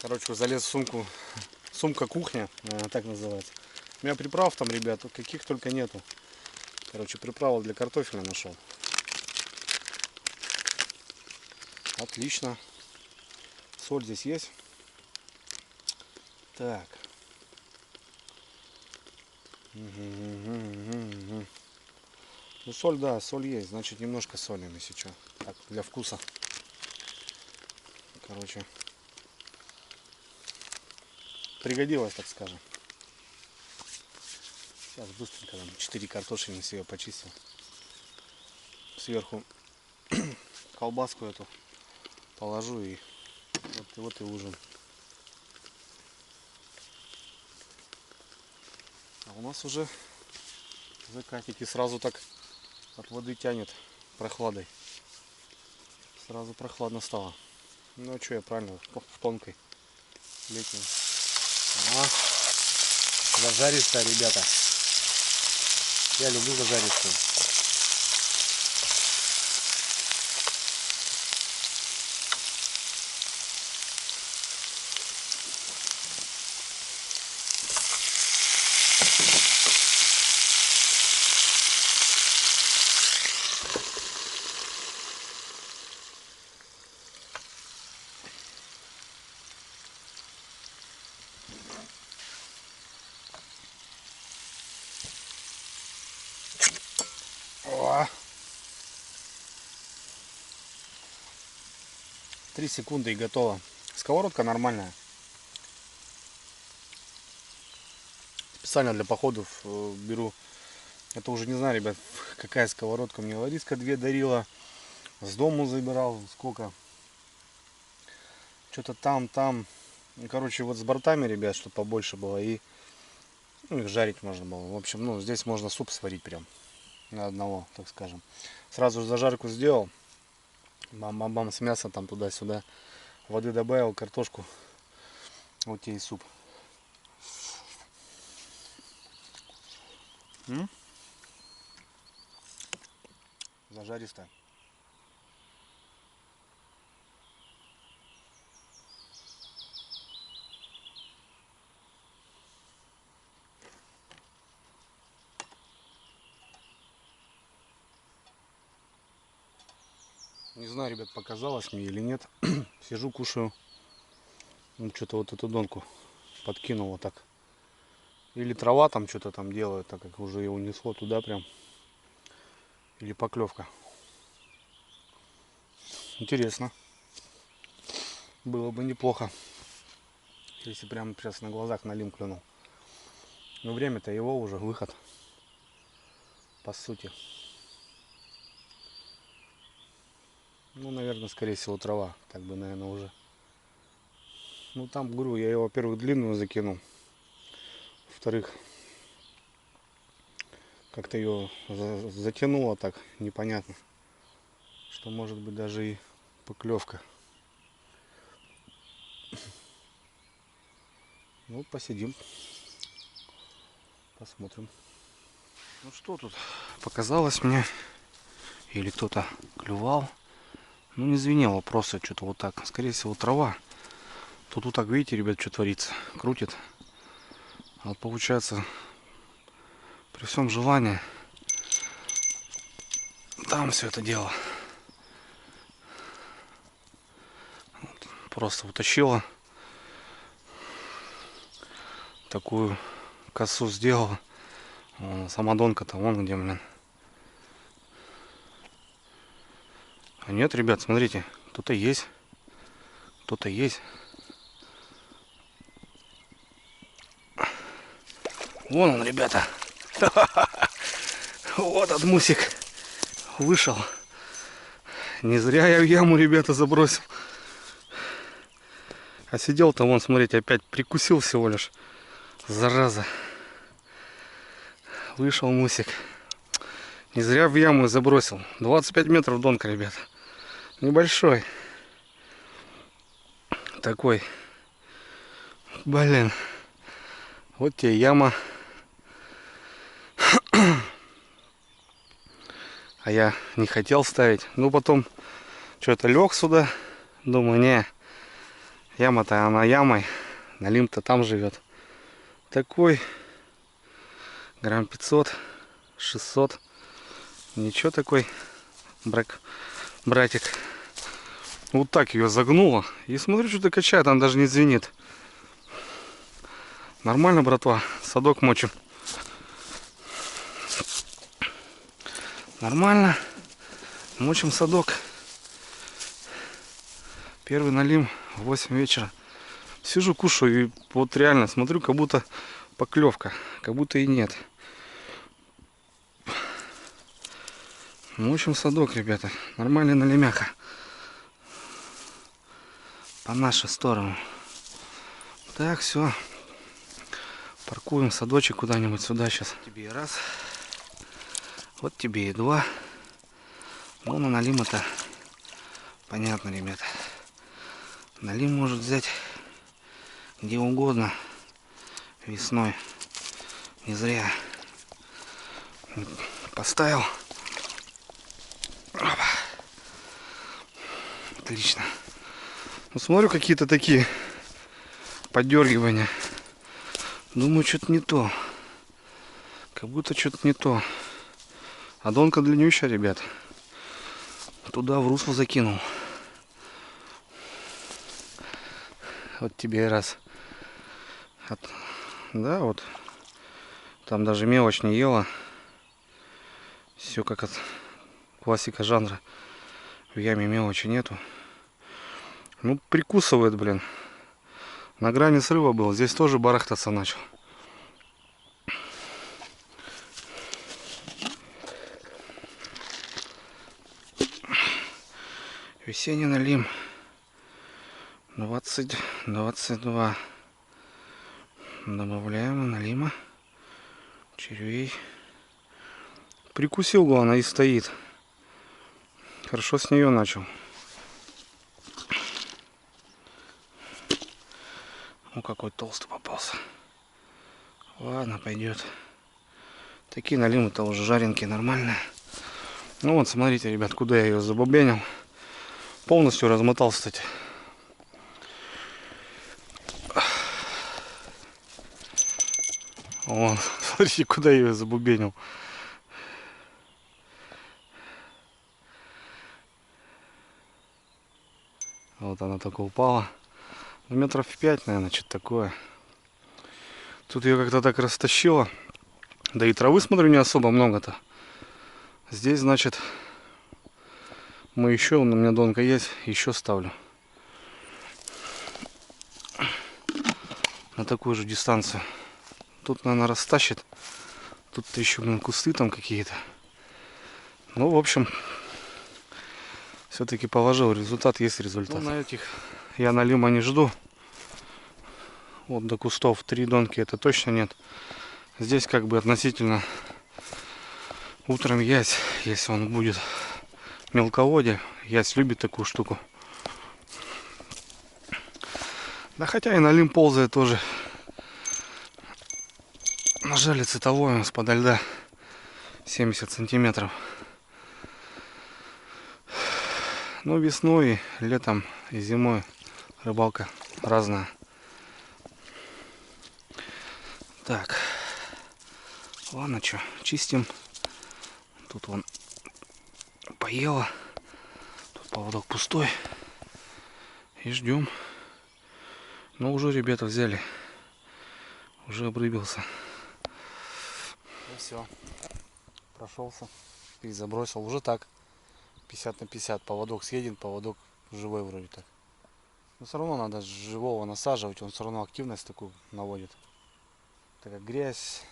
Короче, залез в сумку. Сумка кухня, так называется. У меня приправ там, ребят, каких только нету. Короче, приправу для картофеля нашел. Отлично. Соль здесь есть. Так. Ну, соль, да, соль есть. Значит, немножко солим, если что. Так, для вкуса. Короче, пригодилось, так скажем. Сейчас быстренько там 4 картошины себе почистил. Сверху колбаску эту положу и вот и ужин. А у нас уже закатики, сразу так от воды тянет прохладой. Сразу прохладно стало. Ну что, я правильно, в тонкой летней. Зажаристая, ребята. Я люблю зажаристую. О! 3 секунды и готово. Сковородка нормальная. Специально для походов беру. Это уже не знаю, ребят, какая сковородка. Мне Лариска 2 дарила. С дому забирал сколько. Что-то там. Короче, вот с бортами, ребят, чтобы побольше было. И ну, их жарить можно было. В общем, ну, здесь можно суп сварить прям. На одного, так скажем. Сразу зажарку сделал. Бам-бам-бам с мяса там туда-сюда. Воды добавил, картошку. Вот тебе и суп. Зажаристо. Не знаю, ребят, показалось мне или нет. Сижу, кушаю. Ну, что-то вот эту донку подкинул вот так. Или трава там что-то там делает, так как уже ее унесло туда прям. Или поклевка. Интересно. Было бы неплохо, если прямо сейчас на глазах налим клюнул. Но время-то его уже выход. По сути. Ну, наверное, скорее всего, трава. Так бы, наверное, уже. Ну, там, говорю, я его, во-первых, длинную закинул. Во-вторых, как-то ее затянуло так, непонятно. Что может быть даже и поклевка. Ну, посидим. Посмотрим. Ну, что тут показалось мне. Или кто-то клювал. Ну, не звенело, просто что-то вот так. Скорее всего, трава. Тут вот так, видите, ребят, что творится. Крутит. А вот получается, при всем желании, там все это дело. Вот, просто утащила. Такую косу сделала. Сама донка-то вон где, блин. А нет, ребят, смотрите, кто-то есть. Кто-то есть. Вон он, ребята. Вот этот мусик вышел. Не зря я в яму, ребята, забросил. А сидел-то вон, смотрите, опять прикусил всего лишь. Зараза. Вышел мусик. Не зря в яму забросил. 25 метров донка, ребята. Небольшой. Такой. Блин. Вот тебе яма. А я не хотел ставить. Ну, потом что-то лег сюда. Думаю, не. Яма-то она ямой. Налим-то там живет. Такой. Грамм 500. 600. Ничего такой. Братик. Вот так ее загнуло. И смотрю, что-то качает. Она даже не звенит. Нормально, братва. Садок мочим. Нормально. Мочим садок. Первый налим в 8 вечера. Сижу, кушаю и вот реально смотрю, как будто поклевка. Как будто и нет. Мочим садок, ребята. Нормальный налимяха. По нашу сторону. Так, все. Паркуем садочек куда-нибудь сюда сейчас. Тебе и раз. Вот тебе и два. Ну, на налима-то понятно, ребята. Налим может взять где угодно весной. Не зря поставил. Опа. Отлично. Ну, смотрю, какие-то такие подергивания. Думаю, что-то не то. Как будто что-то не то. А донка длиннющая, ребят. Туда в русло закинул. Вот тебе и раз. Да, вот. Там даже мелочь не ела. Все как от классика жанра. В яме мелочи нету. Ну, прикусывает, блин. На грани срыва был. Здесь тоже барахтаться начал. Весенний налим 20-22. Добавляем налима. Червей. Прикусил, главное, и стоит. Хорошо с нее начал. Ну какой толстый попался. Ладно, пойдет. Такие налимы-то уже жаренки нормальные. Ну вот, смотрите, ребят, куда я ее забубенил. Полностью размотал, кстати. Вон, смотрите, куда я ее забубенил. Вот она только упала. Метров 5, наверное, что-то такое. Тут ее как-то так растащило. Да и травы, смотрю, не особо много-то. Здесь, значит, мы еще, у меня донка есть, еще ставлю. На такую же дистанцию. Тут, наверное, растащит. Тут-то еще, блин, кусты там какие-то. Ну, в общем, все-таки положил. Результат есть результат. Ну, на этих я налима не жду. Вот до кустов 3 донки это точно нет. Здесь как бы относительно утром ясь, если он будет мелководье. Ясь любит такую штуку. Да хотя и налим ползает тоже. Нажали цветовой у нас подо льда 70 сантиметров. Ну, весной, летом и зимой рыбалка разная. Так, ладно, что, чистим. Тут вон поела. Тут поводок пустой. И ждем. Но уже ребята взяли. Уже обрыбился. Ну все. Прошелся. Перезабросил. Уже так. 50 на 50. Поводок съеден, поводок живой вроде так. Но все равно надо живого насаживать. Он все равно активность такую наводит. Так как грязь,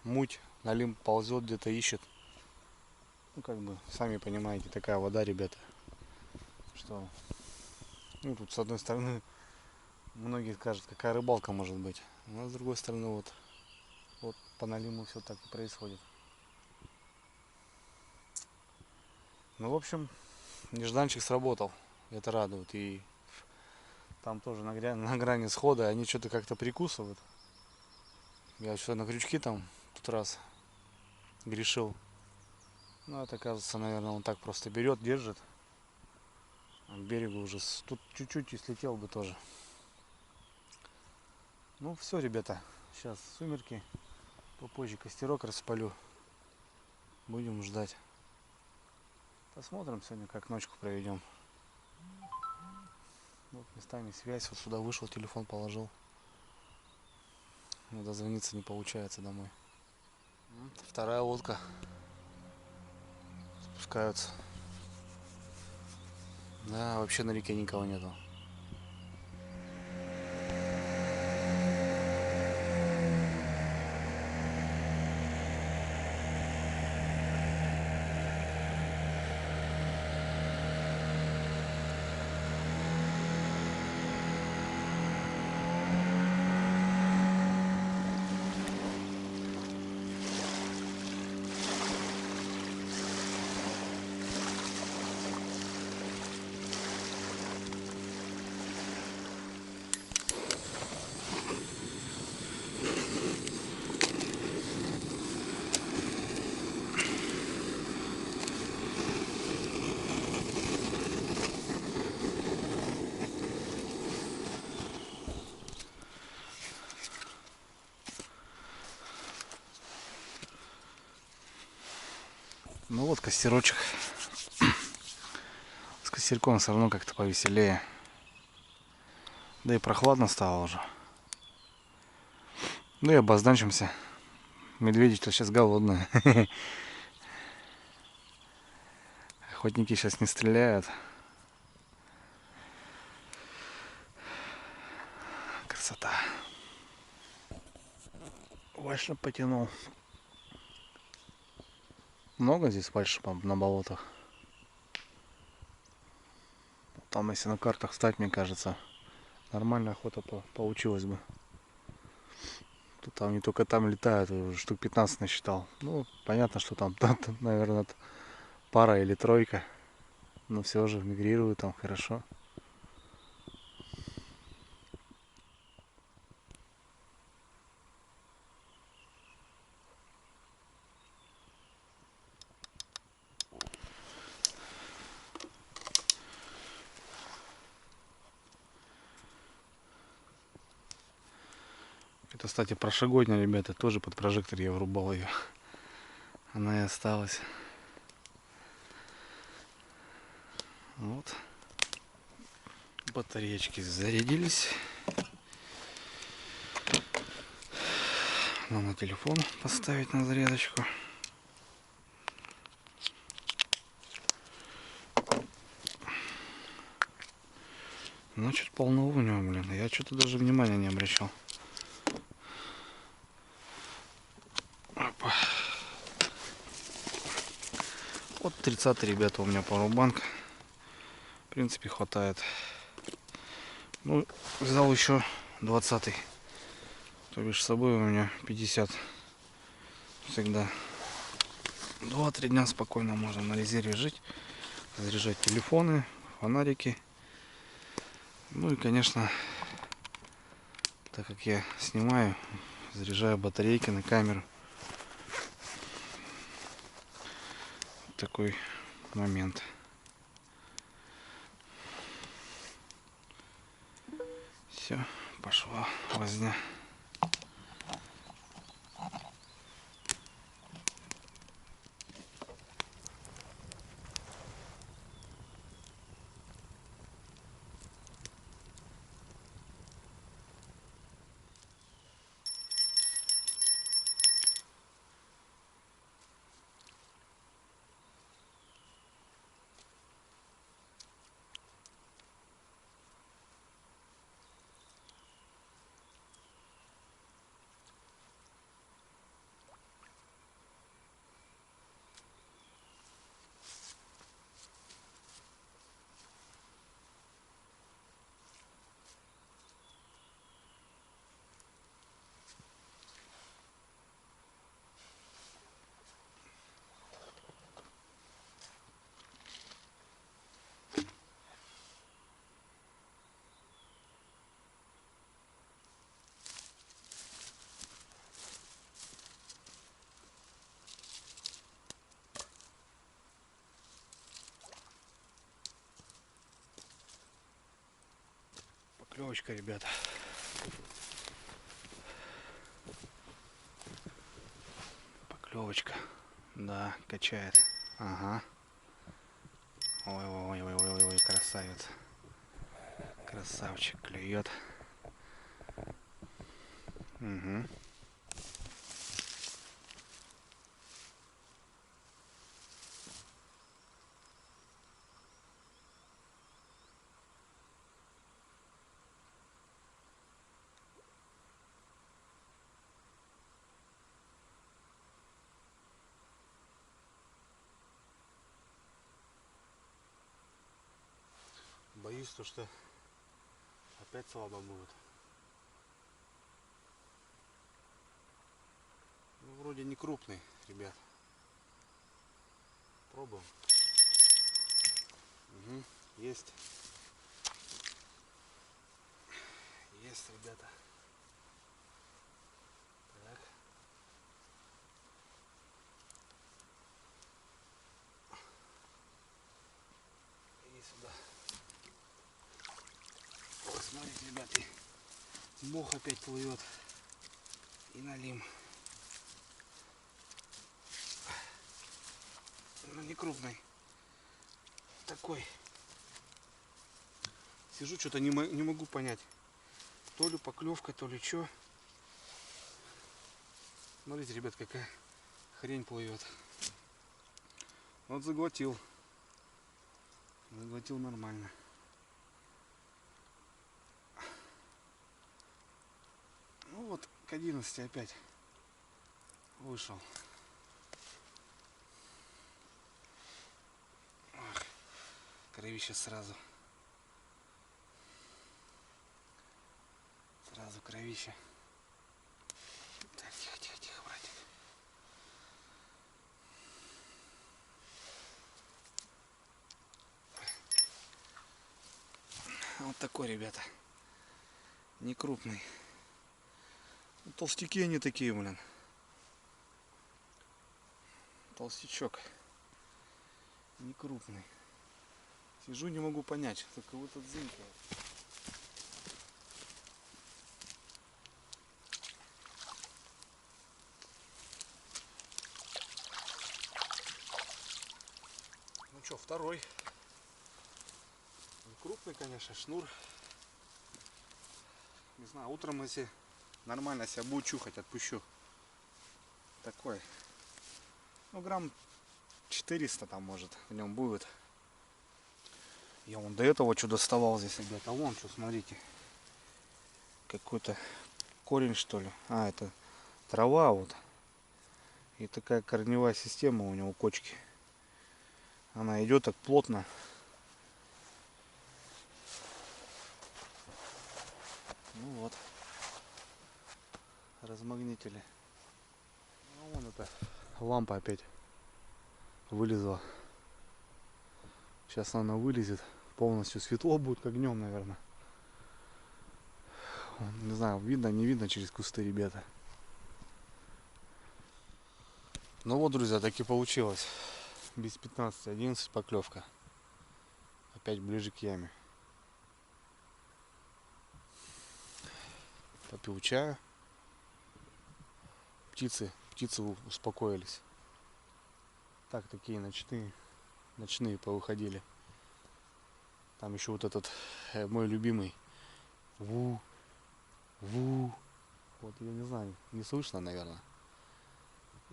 муть, налим ползет, где-то ищет. Ну как бы, сами понимаете, такая вода, ребята. Что, ну тут с одной стороны, многие скажут, какая рыбалка может быть. Но с другой стороны, вот по налиму все так и происходит. Ну, в общем, нежданчик сработал. Это радует. И там тоже на грани схода они что-то как-то прикусывают. Я что-то на крючки там тут раз грешил. Ну, это, оказывается, наверное, он так просто берет, держит. А к берегу уже тут чуть-чуть и слетел бы тоже. Ну, все, ребята. Сейчас сумерки. Попозже костерок распалю. Будем ждать. Посмотрим сегодня, как ночку проведем. Вот местами связь. Вот сюда вышел, телефон положил. Но дозвониться не получается домой. Вторая лодка. Спускаются. Да, вообще на реке никого нету. Ну вот костерочек. С костерком все равно как-то повеселее. Да и прохладно стало уже. Ну и обозначимся. Медведи-то сейчас голодные. Охотники сейчас не стреляют. Красота. Вальшнап потянул. Много здесь вальшнапов на болотах. Там, если на картах встать, мне кажется, нормальная охота получилась бы. Тут там не только там летают, уже штук 15 насчитал. Ну, понятно, что там, наверное, пара или тройка. Но все же мигрируют там хорошо. Это, кстати, прошлогодняя, ребята, тоже под прожектор я врубал ее. Она и осталась. Вот. Батареечки зарядились. Надо на телефон поставить на зарядочку. Ну, что-то полно у него, блин. Я что-то даже внимания не обращал. Опа. Вот 30, ребята, у меня парубанк. В принципе, хватает. Ну, взял еще 20. То бишь с собой у меня 50. Всегда 2-3 дня спокойно можно на резерве жить. Заряжать телефоны, фонарики. Ну и, конечно, так как я снимаю, заряжаю батарейки на камеру. Такой момент. Все, пошла возня. Поклевочка, ребята. Поклевочка. Да, качает. Ага. Ой, красавец. Красавчик клюет. Угу. Боюсь, что опять слабо будет. Ну, вроде не крупный, ребят. Пробуем. Угу. Есть. Есть, ребята. Так. И сюда. Ой, смотрите, ребята, мох опять плывет. И налим. Но не крупный. Такой. Сижу, что-то не могу понять. То ли поклевка, то ли что. Смотрите, ребят, какая хрень плывет. Вот заглотил. Заглотил нормально. Ну вот, к 11 опять вышел. Ах, кровище сразу. кровище. Так, тихо, тихо, тихо, братик. Вот такой, ребята. Не крупный. Толстяки они такие, блин. Толстячок. Не крупный. Сижу, не могу понять, только вот этот зынькает. Ну что, второй. Не крупный, конечно, шнур. Не знаю, утром, если нормально себя будет чухать, отпущу. Такой. Ну, грамм 400 там, может, в нем будет. Я вон до этого что доставал здесь, ребята. Вон что, смотрите. Какой-то корень, что ли. А, это трава вот. И такая корневая система у него, кочки. Она идет так плотно. Ну вот. Размагнитили. Ну вон это лампа опять вылезла. Сейчас она вылезет. Полностью светло будет, как днем, наверное. Не знаю, видно, не видно через кусты, ребята. Ну вот, друзья, так и получилось. Без 15-11 поклевка. Опять ближе к яме. Попил чая. Птицы успокоились. Так, такие ночные повыходили. Там еще вот этот мой любимый. Ву. Вот я не знаю, не слышно, наверное.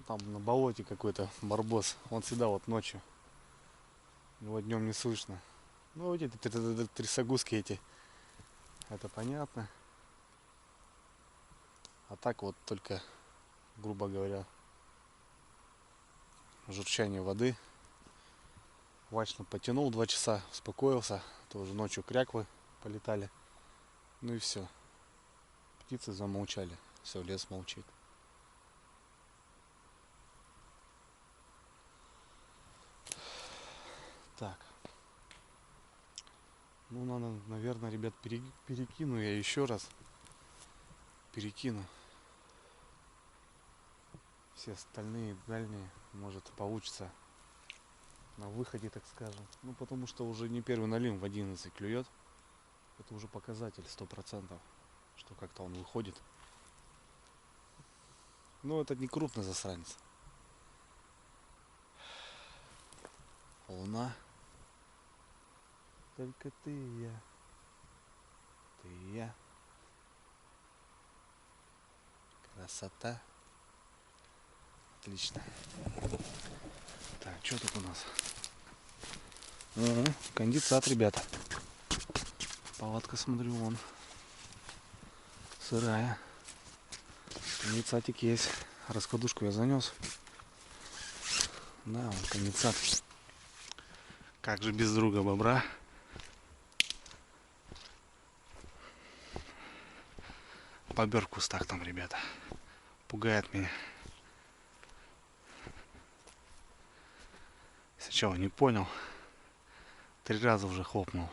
Там на болоте какой-то барбос. Он всегда вот ночью. Его днем не слышно. Ну вот эти трясогузки эти. Это понятно. А так вот только, грубо говоря, журчание воды. Вачно потянул 2 часа, успокоился. Тоже ночью кряквы полетали. Ну и все. Птицы замолчали. Все, лес молчит. Так. Ну, надо, наверное, ребят, перекину я еще раз. Перекину. Все остальные дальние, может, получится на выходе, так скажем. Ну, потому что уже не первый налим в 11 клюет. Это уже показатель 100%, что как-то он выходит. Но это не крупный засранец. Луна. Только ты и я. Ты и я. Красота. Отлично. Так, что тут у нас? Конденсат, ребята. Палатка, смотрю, вон сырая. Конденсатик есть. Раскладушку я занес. Да, вон конденсат. Как же без друга бобра? Бобер в кустах там, ребята. Пугает меня. Сначала не понял. 3 раза уже хлопнул.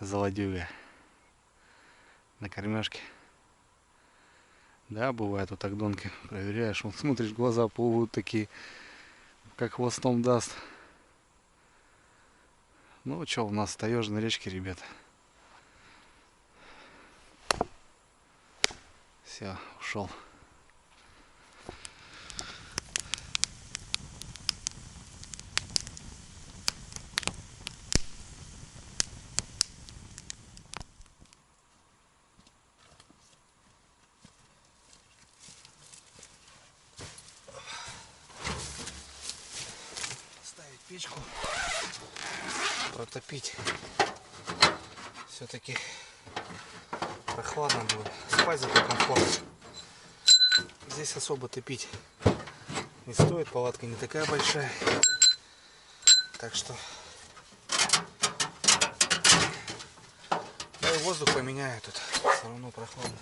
Золодюга. На кормежке. Да, бывает вот так донки. Проверяешь, вот смотришь, глаза плывут такие, как хвостом даст. Ну что, у нас таежные речки, ребята. Все, ушел. Ставить печку, протопить. Все-таки прохладно будет. Спать зато комфортно. Здесь особо топить не стоит, палатка не такая большая. Так что Давай воздух поменяю тут. Все равно прохладно.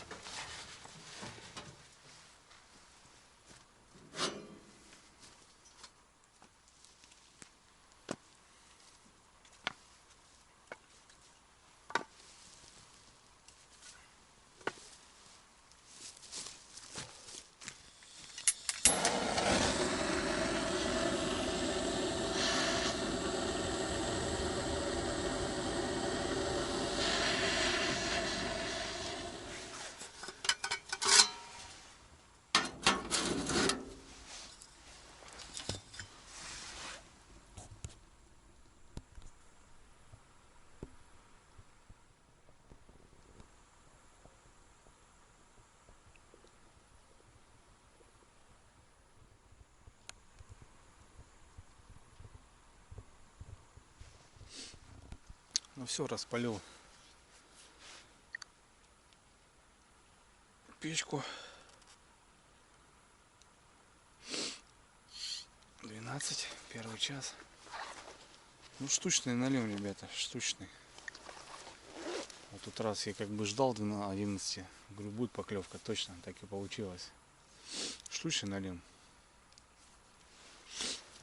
Ну все, распалил печку. 12, первый час. Ну штучный налим, ребята, штучный. Вот тут раз я как бы ждал до 11. Говорю, будет поклевка, точно, так и получилось. Штучный налим.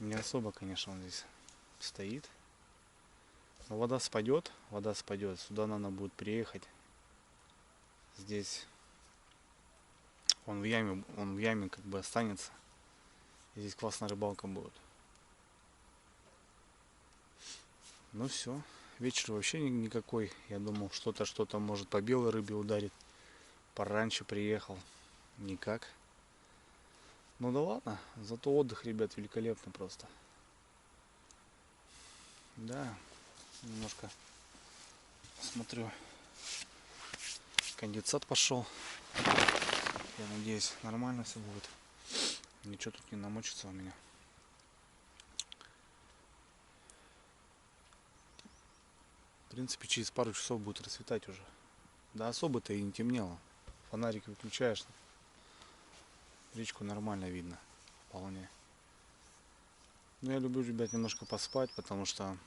Не особо, конечно, он здесь стоит. Но вода спадет, вода спадет. Сюда надо будет приехать. Здесь он в яме как бы останется. И здесь классная рыбалка будет. Ну все, вечер вообще никакой. Я думал, что-то может по белой рыбе ударит. Пораньше приехал. Никак. Ну да ладно, зато отдых, ребят, великолепный просто. Да, немножко смотрю, конденсат пошел. Я надеюсь, нормально все будет. Ничего тут не намочится у меня. В принципе, через пару часов будет расцветать уже. Да особо-то и не темнело. Фонарик выключаешь, речку нормально видно. Вполне. Но я люблю, ребят, немножко поспать, потому что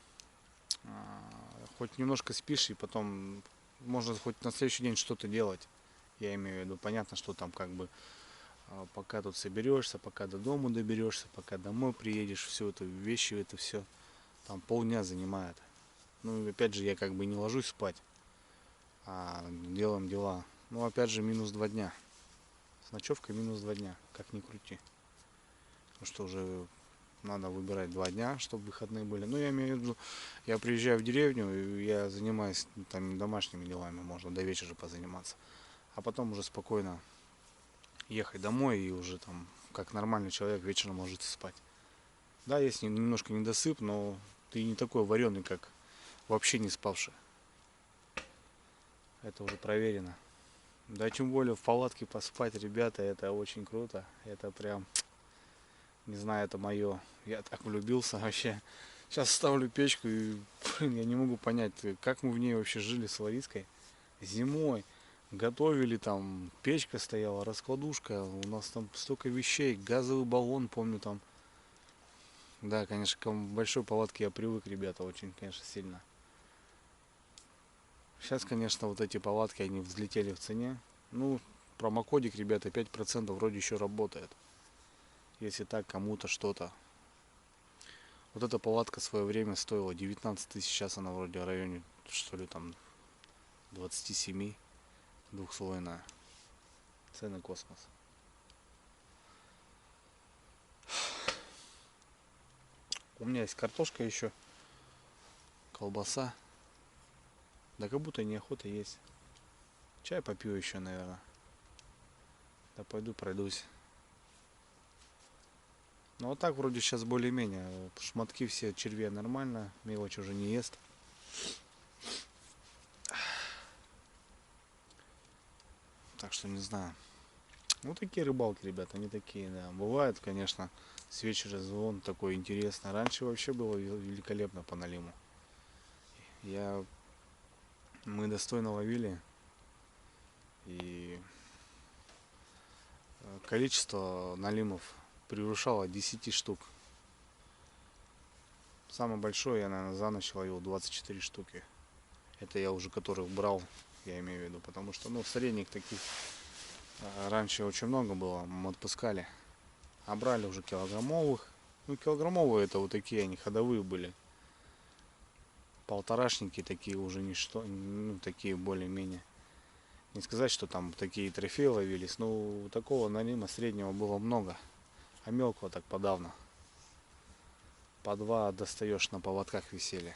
хоть немножко спишь, и потом можно хоть на следующий день что-то делать. Я имею в виду, понятно, что там как бы пока тут соберешься, пока до дома доберешься, пока домой приедешь, все это, вещи, это все там полдня занимает. Ну и опять же я как бы не ложусь спать, а делаем дела. Ну опять же минус 2 дня. С ночевкой минус 2 дня, как ни крути. Потому что уже надо выбирать 2 дня, чтобы выходные были. Ну я имею в виду, я приезжаю в деревню, и я занимаюсь там домашними делами, можно до вечера позаниматься. А потом уже спокойно ехать домой и уже там, как нормальный человек, вечером ложиться спать. Да, есть немножко недосып, но ты не такой вареный, как вообще не спавший. Это уже проверено. Да, тем более в палатке поспать, ребята, это очень круто. Это прям, не знаю, это мое. Я так влюбился вообще. Сейчас ставлю печку и, блин, я не могу понять, как мы в ней вообще жили с Лариской. Зимой готовили, там печка стояла, раскладушка, у нас там столько вещей, газовый баллон, помню там. Да, конечно, к большой палатке я привык, ребята, очень, конечно, сильно. Сейчас, конечно, вот эти палатки, они взлетели в цене. Ну, промокодик, ребята, 5% вроде еще работает. Если так, кому-то что-то. Вот эта палатка в свое время стоила 19 тысяч, сейчас она вроде в районе, что ли, там 27, двухслойная. Цены космос. У меня есть картошка еще, колбаса. Да как будто неохота есть. Чай попью еще, наверное. Да пойду пройдусь. Ну вот так вроде сейчас более-менее. Шматки все, червя нормально, мелочь уже не ест. Так что не знаю. Ну такие рыбалки, ребята, они такие, да. Бывает, конечно, с вечера звон такой интересный. Раньше вообще было великолепно по налиму. Мы достойно ловили. И количество налимов превышало 10 штук. Самое большое я, наверное, за ночь ловил 24 штуки. Это я уже которых брал я имею в виду, потому что, ну, средних таких раньше очень много было, мы отпускали, а брали уже килограммовых. Ну, килограммовые это вот такие, они ходовые были. Полторашники такие уже ничто, ну, такие более-менее. Не сказать, что там такие трофеи ловились, но такого налима среднего было много, а мелкого так подавно. По два достаешь, на поводках висели.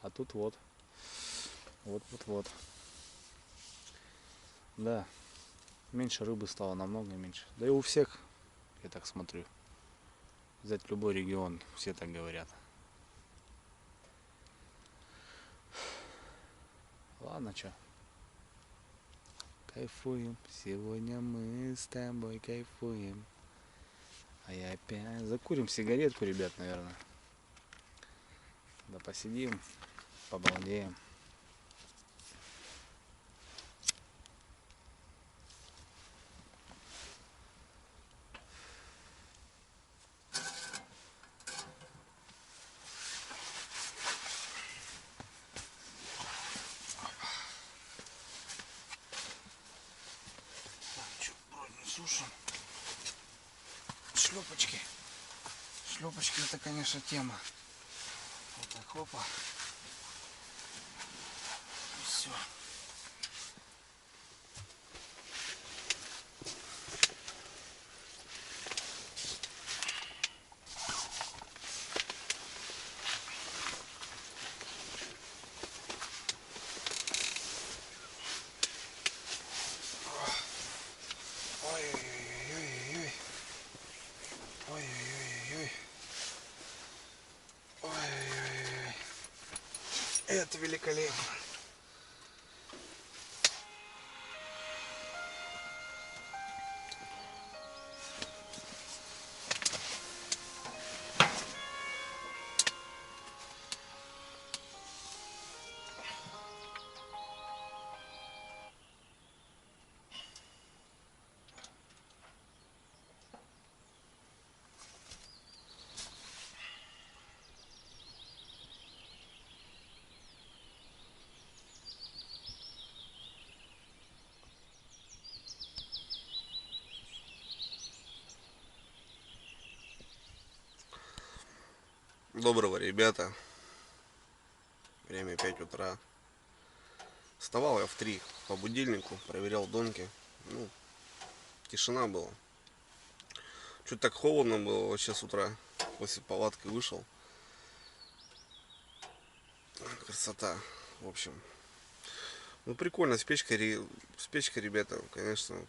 А тут вот. Вот. Да, меньше рыбы стало, намного меньше. Да и у всех, я так смотрю. Взять любой регион, все так говорят. Ладно, чё. Кайфуем. Сегодня мы с тобой кайфуем. А я опять... Закурим сигаретку, ребят, наверное. Да посидим, побалдеем. Сушим. Шлепочки. Шлепочки это, конечно, тема. Вот так, хопа. И все. Ой-ой-ой-ой-ой. Ой-ой-ой-ой. Ой-ой-ой. Это великолепно. Доброго, ребята. Время 5 утра. Вставал я в 3 по будильнику, проверял донки. Ну, тишина была. Чуть так холодно было вообще с утра. После палатки вышел. Красота. В общем. Ну, прикольно. С печкой, ребята, конечно,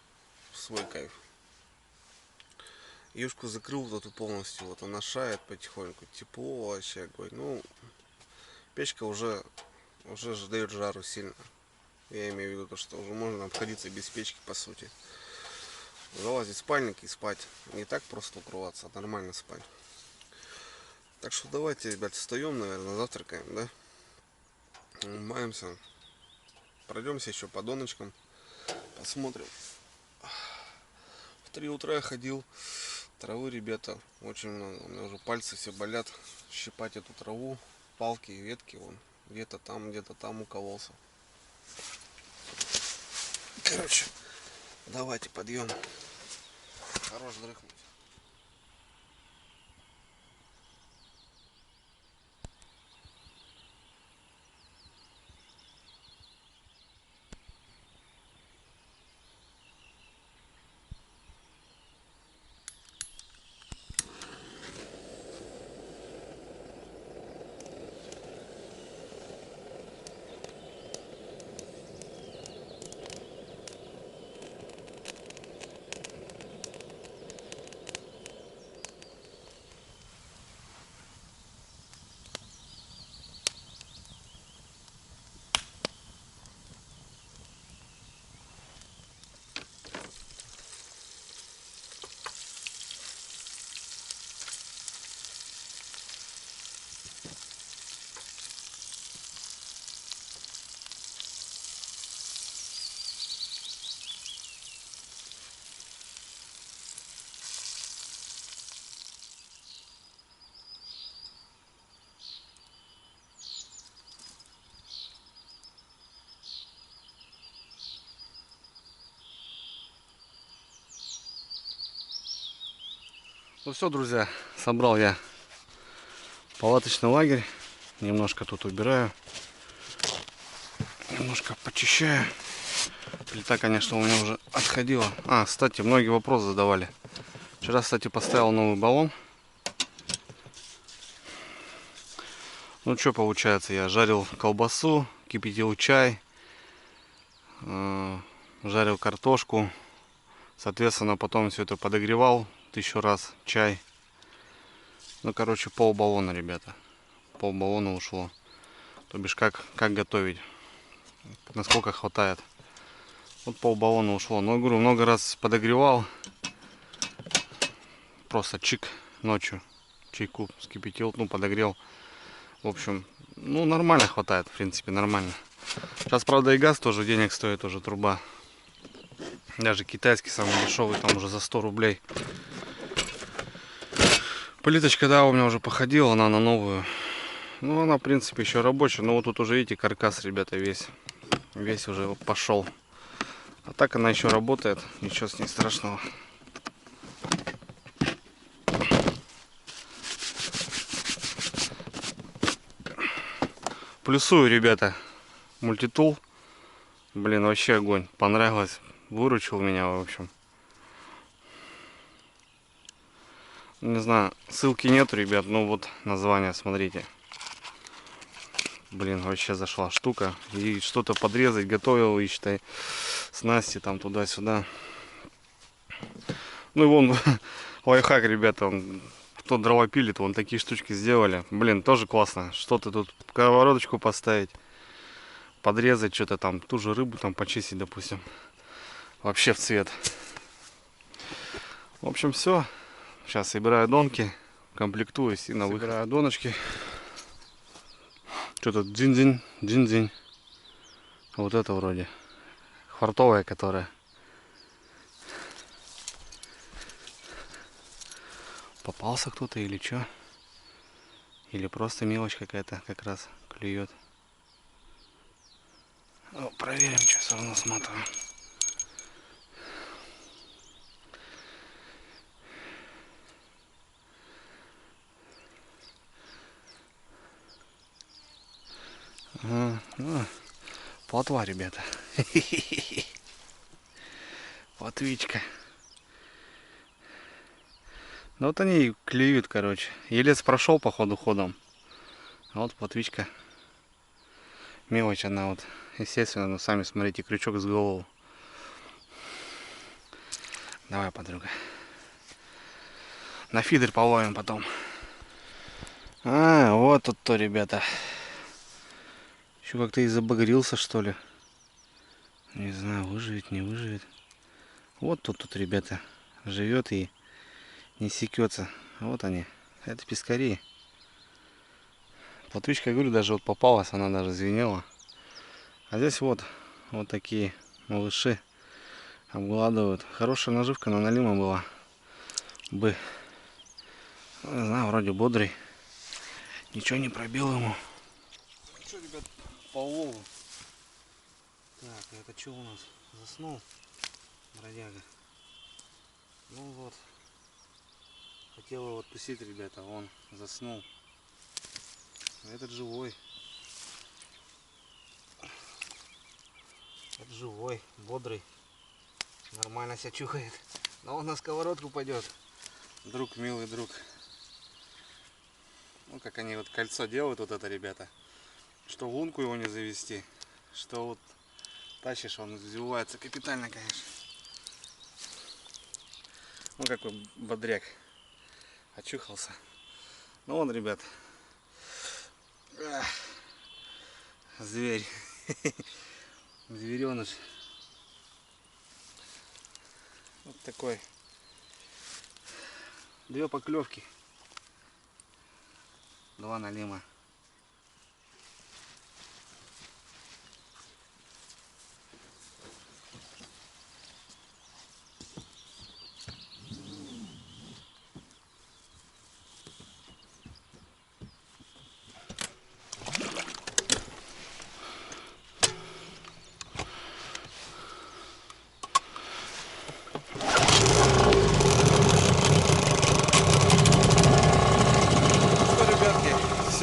свой кайф. Юшку закрыл вот эту полностью. Вот она шает потихоньку. Тепло вообще, огонь. Ну, печка уже дает жару сильно. Я имею в виду то, что уже можно обходиться без печки, по сути. Залазить в спальник и спать. Не так просто укрываться, а нормально спать. Так что давайте, ребят, встаем, наверное, завтракаем, да? Маемся. Пройдемся еще по доночкам. Посмотрим. В 3 утра я ходил. Травы, ребята, очень много. У меня уже пальцы все болят. Щипать эту траву. Палки и ветки. Вон. Где-то там укололся. Короче, давайте подъем. Хорош дрыхнуть. Ну все, друзья, собрал я палаточный лагерь. Немножко тут убираю. Немножко почищаю. Плита, конечно, у меня уже отходила. Кстати, многие вопросы задавали. Вчера, кстати, поставил новый баллон. Ну что получается, я жарил колбасу, кипятил чай, жарил картошку. Соответственно, потом все это подогревал 1000 раз чай. Ну, короче, пол баллона, ребята. Пол баллона ушло. То бишь, как готовить. Насколько хватает. Вот пол баллона ушло. Но, говорю, много раз подогревал. Просто чик ночью. Чайку вскипятил, ну, подогрел. В общем, ну, нормально хватает, в принципе, нормально. Сейчас, правда, и газ тоже денег стоит, уже труба. Даже китайский самый дешевый, там уже за 100 рублей. Плиточка, да, у меня уже походила, она на новую. Ну, она, в принципе, еще рабочая. Но вот тут уже, видите, каркас, ребята, весь уже пошел. А так она еще работает, ничего с ней страшного. Плюсую, ребята, мультитул. Блин, вообще огонь, понравилось, выручил меня, в общем. Не знаю, ссылки нету, ребят, ну вот название, смотрите. Блин, вообще зашла штука. И что-то подрезать готовил, и считай, снасти там туда-сюда. Ну и вон лайфхак, ребята, кто дрова пилит, вон такие штучки сделали. Блин, тоже классно. Что-то тут, сковородочку поставить, подрезать что-то там, ту же рыбу там почистить, допустим. Вообще в цвет. В общем, все. Сейчас собираю донки, комплектуюсь и на выход. Собираю доночки. Что-то дзинь-дзинь. Вот это вроде. Хвартовая, которая. Попался кто-то или что? Или просто мелочь какая-то как раз клюет. Ну, проверим, что все равно сматываем. Плотва, ребята. Плотвичка. Ну вот они клюют, короче. Елец прошел по ходу ходом. А вот плотвичка. Мелочь она вот. Естественно, ну сами смотрите, крючок с голову. Давай, подруга. На фидер половим потом. Вот тут то, ребята. Еще как-то и забагрился, что ли. Не знаю, выживет, не выживет. Вот тут, ребята, живет и не секется. Вот они. Это пескари. Плотвичка, говорю, даже вот попалась, она даже звенела. А здесь вот такие малыши обгладывают. Хорошая наживка, но налима была бы. Не знаю, вроде бодрый. Ничего не пробил ему. Что, ребят, по улову. Так, это что у нас? Заснул бродяга. Ну вот. Хотел его отпустить, ребята, он заснул. Этот живой. Это живой, бодрый. Нормально себя чухает. Но он на сковородку пойдет. Друг, милый друг. Ну, как они вот кольцо делают, вот это, ребята. Что в лунку его не завести, что вот тащишь, он взвивается капитально, конечно. Ну, какой бодряк. Очухался. Ну, вон, ребят. Зверь. Звереныш. Вот такой. 2 поклевки. 2 налима.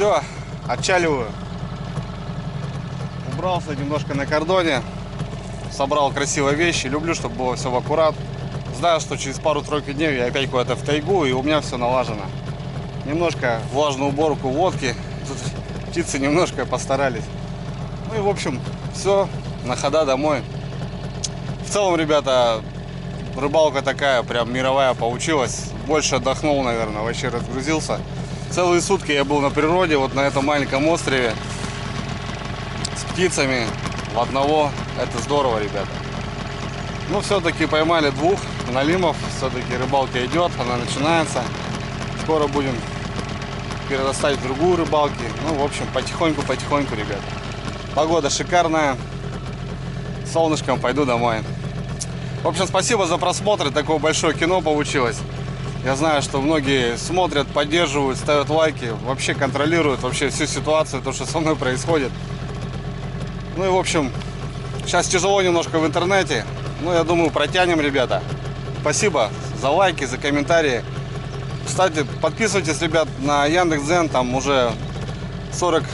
Все, отчаливаю. Убрался немножко на кордоне. Собрал красивые вещи. Люблю, чтобы было все в аккурат. Знаю, что через пару-тройку дней я опять куда-то в тайгу, и у меня все налажено. Немножко влажную уборку водки. Тут птицы немножко постарались. Ну и в общем, все, на хода домой. В целом, ребята, рыбалка такая прям мировая получилась. Больше отдохнул, наверное, вообще разгрузился. Целые сутки я был на природе, вот на этом маленьком острове. С птицами в одного. Это здорово, ребята. Ну, все-таки поймали 2 налимов. Все-таки рыбалка идет, она начинается. Скоро будем перерастать в другую рыбалки. Ну, в общем, потихоньку, ребят. Погода шикарная. Солнышком пойду домой. В общем, спасибо за просмотр. Такое большое кино получилось. Я знаю, что многие смотрят, поддерживают, ставят лайки. Вообще контролируют вообще всю ситуацию, то, что со мной происходит. Ну и, в общем, сейчас тяжело немножко в интернете. Но я думаю, протянем, ребята. Спасибо за лайки, за комментарии. Кстати, подписывайтесь, ребят, на Яндекс.Дзен, там уже 40,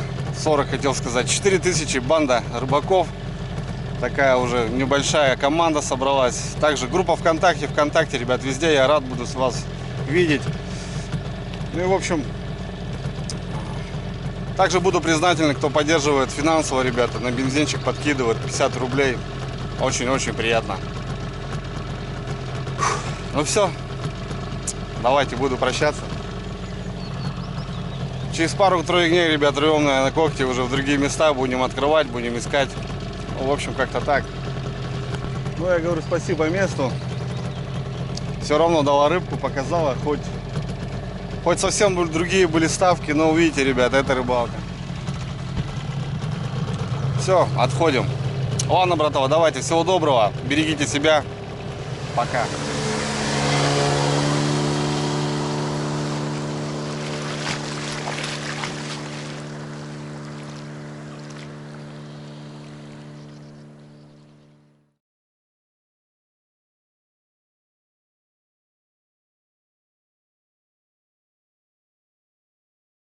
хотел сказать, 4000 банда рыбаков. Такая уже небольшая команда собралась. Также группа ВКонтакте, ребят, везде я рад буду вас видеть. Ну и, в общем, также буду признателен, кто поддерживает финансово, ребята, на бензинчик подкидывает 50 рублей. Очень-очень приятно. Ну все. Давайте, буду прощаться. Через пару-тройку дней, ребят, рвем на когти уже в другие места. Будем открывать, будем искать. Ну, в общем, как-то так. Ну, я говорю спасибо месту. Все равно дала рыбку, показала. Хоть совсем другие были ставки, но увидите, ребят, это рыбалка. Все, отходим. Ладно, братва, давайте, всего доброго. Берегите себя. Пока.